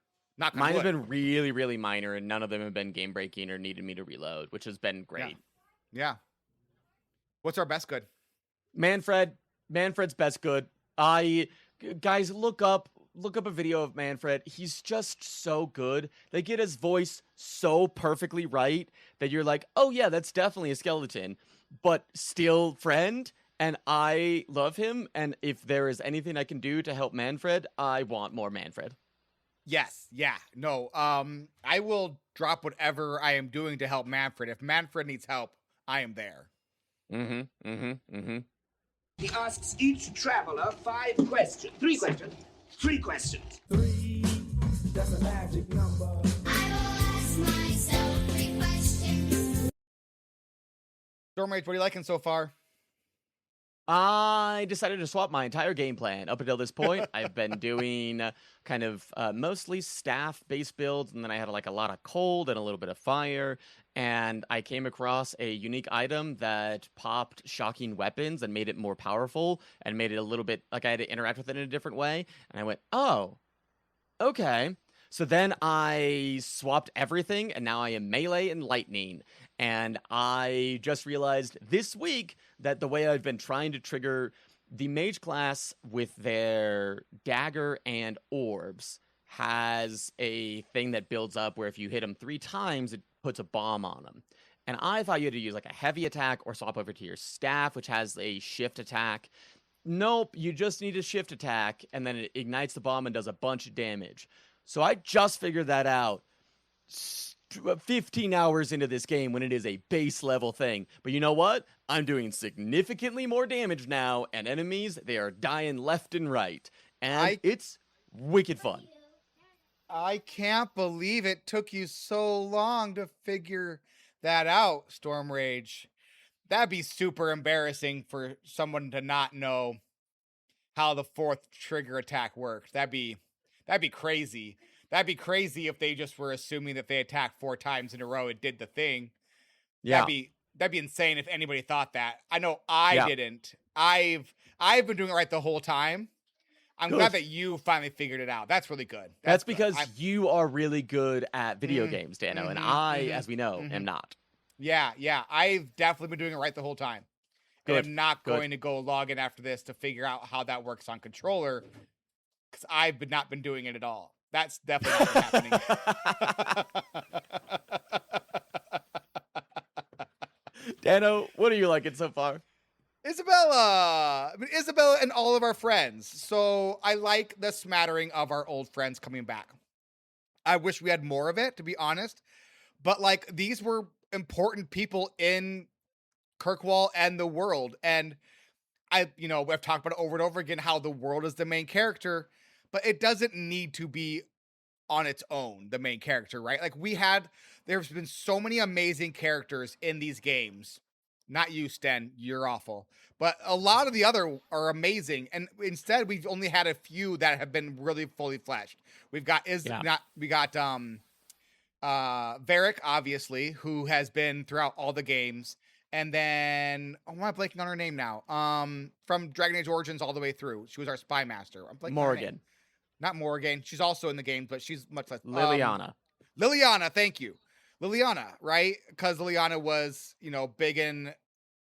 Mine have been really, really minor, and none of them have been game breaking or needed me to reload, which has been great. Yeah. What's our best good? Manfred's best good. Guys, look up a video of Manfred. He's just so good. They get his voice so perfectly right that you're like, oh yeah, that's definitely a skeleton, but still friend. And I love him. And if there is anything I can do to help Manfred, I want more Manfred. Yes. Yeah. No. I will drop whatever I am doing to help Manfred. If Manfred needs help, I am there. He asks each traveler 5 questions. 3 questions. 3 questions. 3, that's a magic number. I will ask myself 3 questions. Stormrage, what are you liking so far? I decided to swap my entire game plan. Up until this point, I've been doing kind of mostly staff-based builds, and then I had like a lot of cold and a little bit of fire, and I came across a unique item that popped shocking weapons and made it more powerful, and made it a little bit, like I had to interact with it in a different way, and I went, oh, okay. So then I swapped everything, and now I am melee and lightning. And I just realized this week that the way I've been trying to trigger the mage class with their dagger and orbs has a thing that builds up where if you hit them 3 times, it puts a bomb on them. And I thought you had to use like a heavy attack or swap over to your staff, which has a shift attack. Nope, you just need a shift attack, and then it ignites the bomb and does a bunch of damage. So I just figured that out 15 hours into this game when it is a base level thing. But you know what? I'm doing significantly more damage now, and enemies, they are dying left and right. And it's wicked fun. I can't believe it took you so long to figure that out, Stormrage. That'd be super embarrassing for someone to not know how the 4th trigger attack worked. That'd be crazy. That'd be crazy if they just were assuming that they attacked 4 times in a row and did the thing. Yeah. That'd be insane if anybody thought that. I know I didn't. I've been doing it right the whole time. I'm glad that you finally figured it out. That's really good. That's because you are really good at video games, Dano, and I, as we know, am not. Yeah. I've definitely been doing it right the whole time. Good. And I'm not going to go log in after this to figure out how that works on controller, because I've not been doing it at all. That's definitely not been happening. Dano, what are you liking so far? Isabella and all of our friends. So I like the smattering of our old friends coming back. I wish we had more of it, to be honest. But like, these were important people in Kirkwall and the world. And I've talked about it over and over again, how the world is the main character, but it doesn't need to be on its own, the main character, right? Like there's been so many amazing characters in these games. Not you, Sten, you're awful. But a lot of the other are amazing. And instead, we've only had a few that have been really fully fleshed. We've got Varric, obviously, who has been throughout all the games And then, oh, am I blanking on her name now? From Dragon Age Origins all the way through. She was our spy master. I'm blanking on her name. Morgan. Not Morgan. She's also in the game, but she's much less. Liliana. Liliana, thank you. Liliana, right? Because Liliana was, big in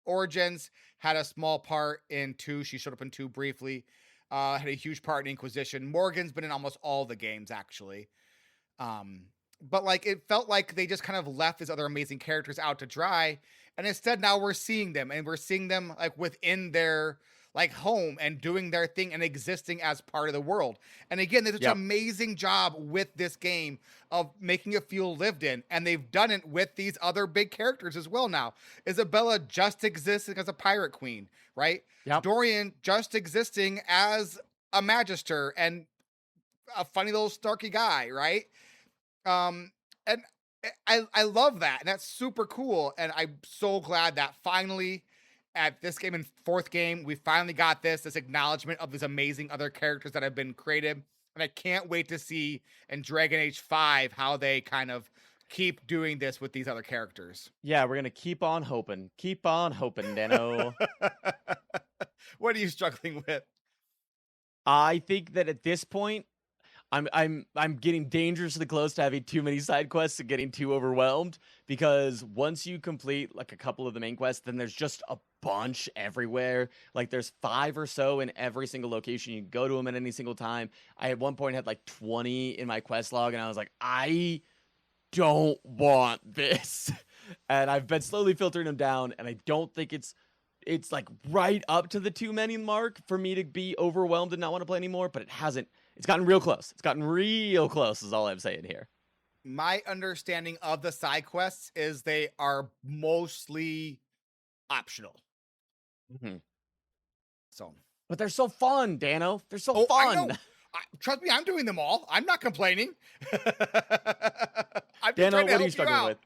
Origins, had a small part in 2. She showed up in 2 briefly. Had a huge part in Inquisition. Morgan's been in almost all the games, actually. But like, it felt like they just kind of left these other amazing characters out to dry. And instead now we're seeing them, and we're seeing them like within their like home and doing their thing and existing as part of the world. And again, they did an amazing job with this game of making it feel lived in. And they've done it with these other big characters as well now. Isabella just existing as a pirate queen, right? Yep. Dorian just existing as a magister and a funny little snarky guy, right? And I love that. And that's super cool. And I'm so glad that finally at this game and 4th game, we finally got this acknowledgement of these amazing other characters that have been created. And I can't wait to see in Dragon Age 5 how they kind of keep doing this with these other characters. Yeah, we're going to keep on hoping. Keep on hoping, Dano. What are you struggling with? I think that at this point, I'm getting dangerously close to having too many side quests and getting too overwhelmed, because once you complete like a couple of the main quests, then there's just a bunch everywhere. Like there's 5 or so in every single location. You can go to them at any single time. I at one point had like 20 in my quest log, and I was like, I don't want this. And I've been slowly filtering them down, and I don't think it's like right up to the too many mark for me to be overwhelmed and not want to play anymore, but it hasn't. It's gotten real close. It's gotten real close is all I'm saying here. My understanding of the side quests is they are mostly optional. Mm-hmm. So, but they're so fun, Dano. They're so fun. I know. Trust me, I'm doing them all. I'm not complaining. I'm Dano, what help are you struggling with?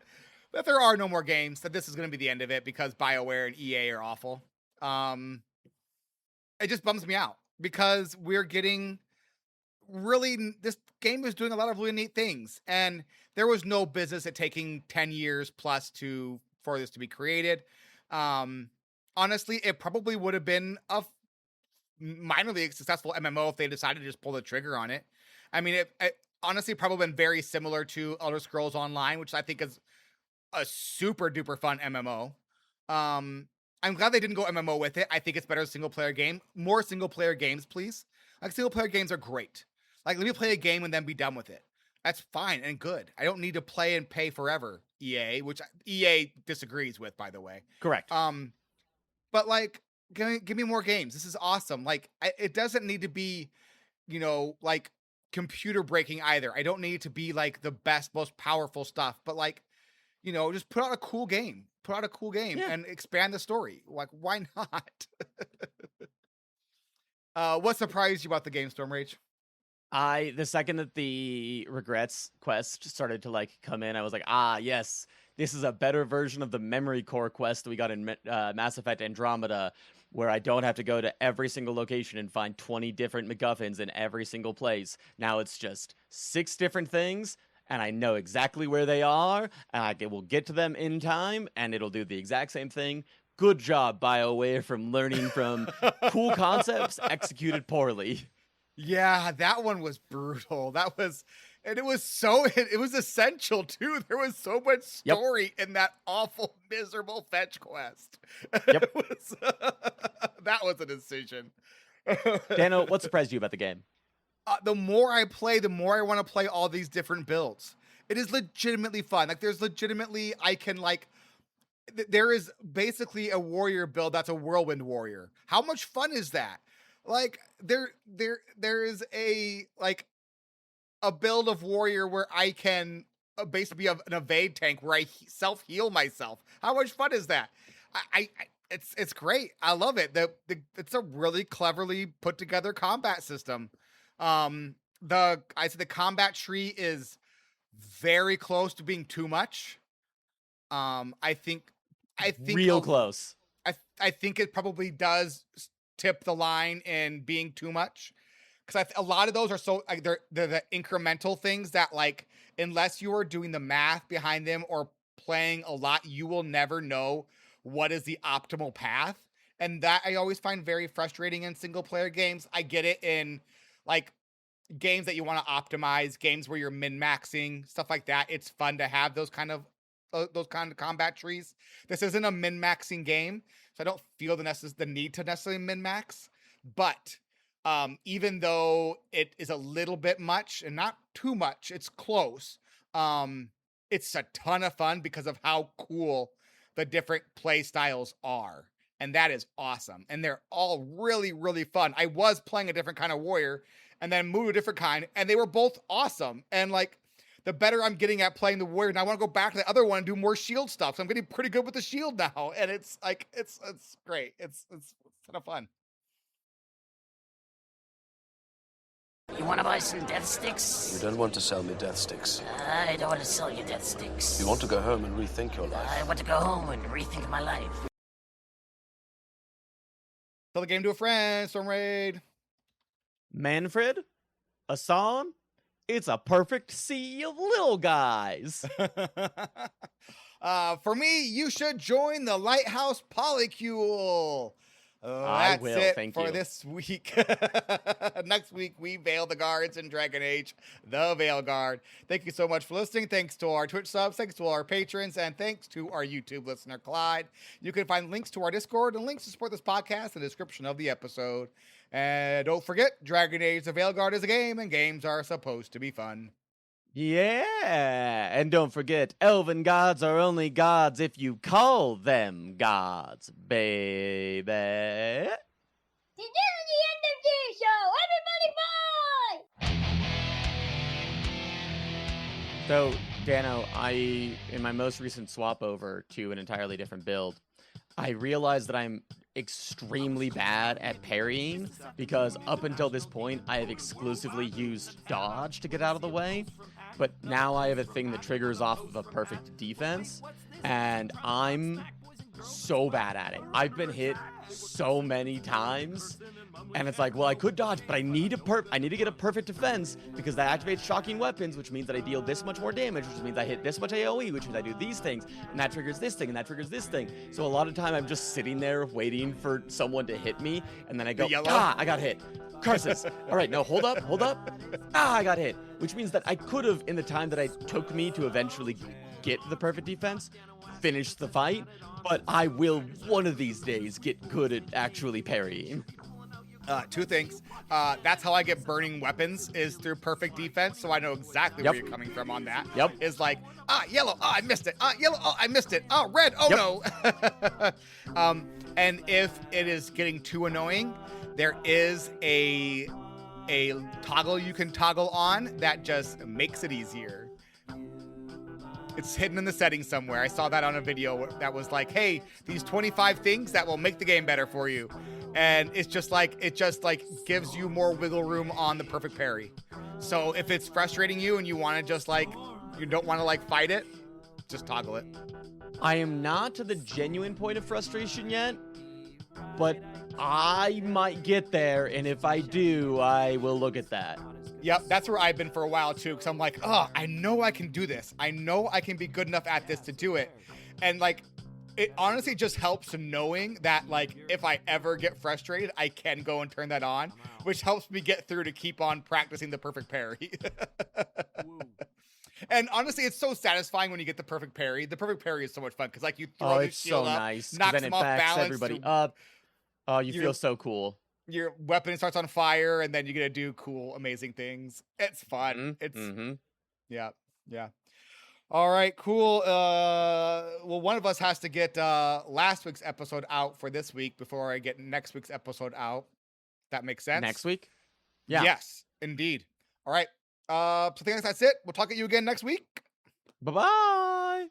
That there are no more games, that this is going to be the end of it because BioWare and EA are awful. It just bums me out because we're getting this game is doing a lot of really neat things, and there was no business at taking 10 years plus for this to be created. Honestly, it probably would have been a minorly successful MMO if they decided to just pull the trigger on it. I mean, it honestly probably been very similar to Elder Scrolls Online, which I think is a super duper fun MMO. I'm glad they didn't go MMO with it. I think it's better as a single player game. More single player games, please. Like, single player games are great. Like, let me play a game and then be done with it. That's fine and good. I don't need to play and pay forever, EA, which EA disagrees with, by the way. Correct. But like, give me more games. This is awesome. Like, it doesn't need to be, like computer breaking either. I don't need it to be like the best, most powerful stuff, but like, just put out a cool game. Put out a cool game and expand the story. Like, why not? What surprised you about the game, Storm Rage? The second that the regrets quest started to like come in, I was like, yes, this is a better version of the memory core quest we got in Mass Effect Andromeda, where I don't have to go to every single location and find 20 different MacGuffins in every single place. Now it's just 6 different things, and I know exactly where they are, and I will get to them in time, and it'll do the exact same thing. Good job, BioWare, from learning from cool concepts executed poorly. Yeah, that one was brutal. And it was essential too. There was so much story in that awful, miserable fetch quest. Yep. That was a decision. Dano, what surprised you about the game? The more I play, the more I want to play all these different builds. It is legitimately fun. Like, there is basically a warrior build that's a whirlwind warrior. How much fun is that? Like, there is a build of warrior where I can basically be an evade tank where I self-heal myself. How much fun is that? It's great. I love it. It's a really cleverly put together combat system. The combat tree is very close to being too much. I think real close. I think it probably does tip the line in being too much, because a lot of those are so like they're the incremental things that, like, unless you are doing the math behind them or playing a lot, you will never know what is the optimal path. And that I always find very frustrating in single player games. I get it in like games that you want to optimize, games where you're min-maxing, stuff like that. It's fun to have those kind of combat trees. This isn't a min-maxing game, so I don't feel the need to necessarily min-max. But even though it is a little bit much and not too much, it's close. It's a ton of fun because of how cool the different play styles are. And that is awesome. And they're all really, really fun. I was playing a different kind of warrior and then moved to a different kind, and they were both awesome. And like, the better I'm getting at playing the warrior, and I want to go back to the other one and do more shield stuff. So I'm getting pretty good with the shield now. And it's like, it's great. It's a ton of fun. You want to buy some death sticks? You don't want to sell me death sticks. I don't want to sell you death sticks. You want to go home and rethink your life. I want to go home and rethink my life. Tell the game to a friend, Storm Raid. Manfred, a song? It's a perfect sea of little guys. For me, you should join the Lighthouse Polycule. That's will, it thank for you. this week. Next week, we veil the guards in Dragon Age, the Veilguard. Thank you so much for listening. Thanks to our Twitch subs, thanks to our patrons, and thanks to our YouTube listener, Clyde. You can find links to our Discord and links to support this podcast in the description of the episode. And don't forget, Dragon Age, the Veilguard is a game, and games are supposed to be fun. Yeah, and don't forget, elven gods are only gods if you call them gods, baby. This is the end of the show. Everybody bye! So, Dano, in my most recent swap over to an entirely different build, I realized that I'm extremely bad at parrying because up until this point, I have exclusively used dodge to get out of the way. But now I have a thing that triggers off of a perfect defense, and I'm so bad at it. I've been hit so many times, and it's like, well, I could dodge, but I need to get a perfect defense because that activates shocking weapons, which means that I deal this much more damage, which means I hit this much AoE, which means I do these things, and that triggers this thing, and that triggers this thing. So a lot of time I'm just sitting there waiting for someone to hit me, and then I go, I got hit. Curses. All right, no, hold up. I got hit. Which means that I could have, in the time that it took me to eventually get the perfect defense, finish the fight, but I will one of these days get good at actually parrying. Two things. That's how I get burning weapons is through perfect defense, so I know exactly where you're coming from on that. Yep. Is like, yellow, I missed it. Yellow, I missed it. Red, no. And if it is getting too annoying, there is a toggle you can toggle on that just makes it easier. It's hidden in the settings somewhere. I saw that on a video that was like, hey, these 25 things that will make the game better for you. And it just gives you more wiggle room on the perfect parry. So if it's frustrating you and you want to just you don't want to fight it, just toggle it. I am not to the genuine point of frustration yet, but I might get there, and if I do, I will look at that. Yep, that's where I've been for a while too, because I'm like, I know I can do this. I know I can be good enough at this to do it. And it honestly just helps knowing that if I ever get frustrated, I can go and turn that on, which helps me get through to keep on practicing the perfect parry. And honestly, it's so satisfying when you get the perfect parry. The perfect parry is so much fun because you throw the shield up, nice, knocks then them it off backs balance. everybody up. Oh, you feel so cool. Your weapon starts on fire, and then you get to do cool, amazing things. It's fun. Yeah. All right, cool. Well, one of us has to get last week's episode out for this week before I get next week's episode out. That makes sense? Next week? Yeah. Yes, indeed. All right. So I think that's it. We'll talk to you again next week. Bye-bye.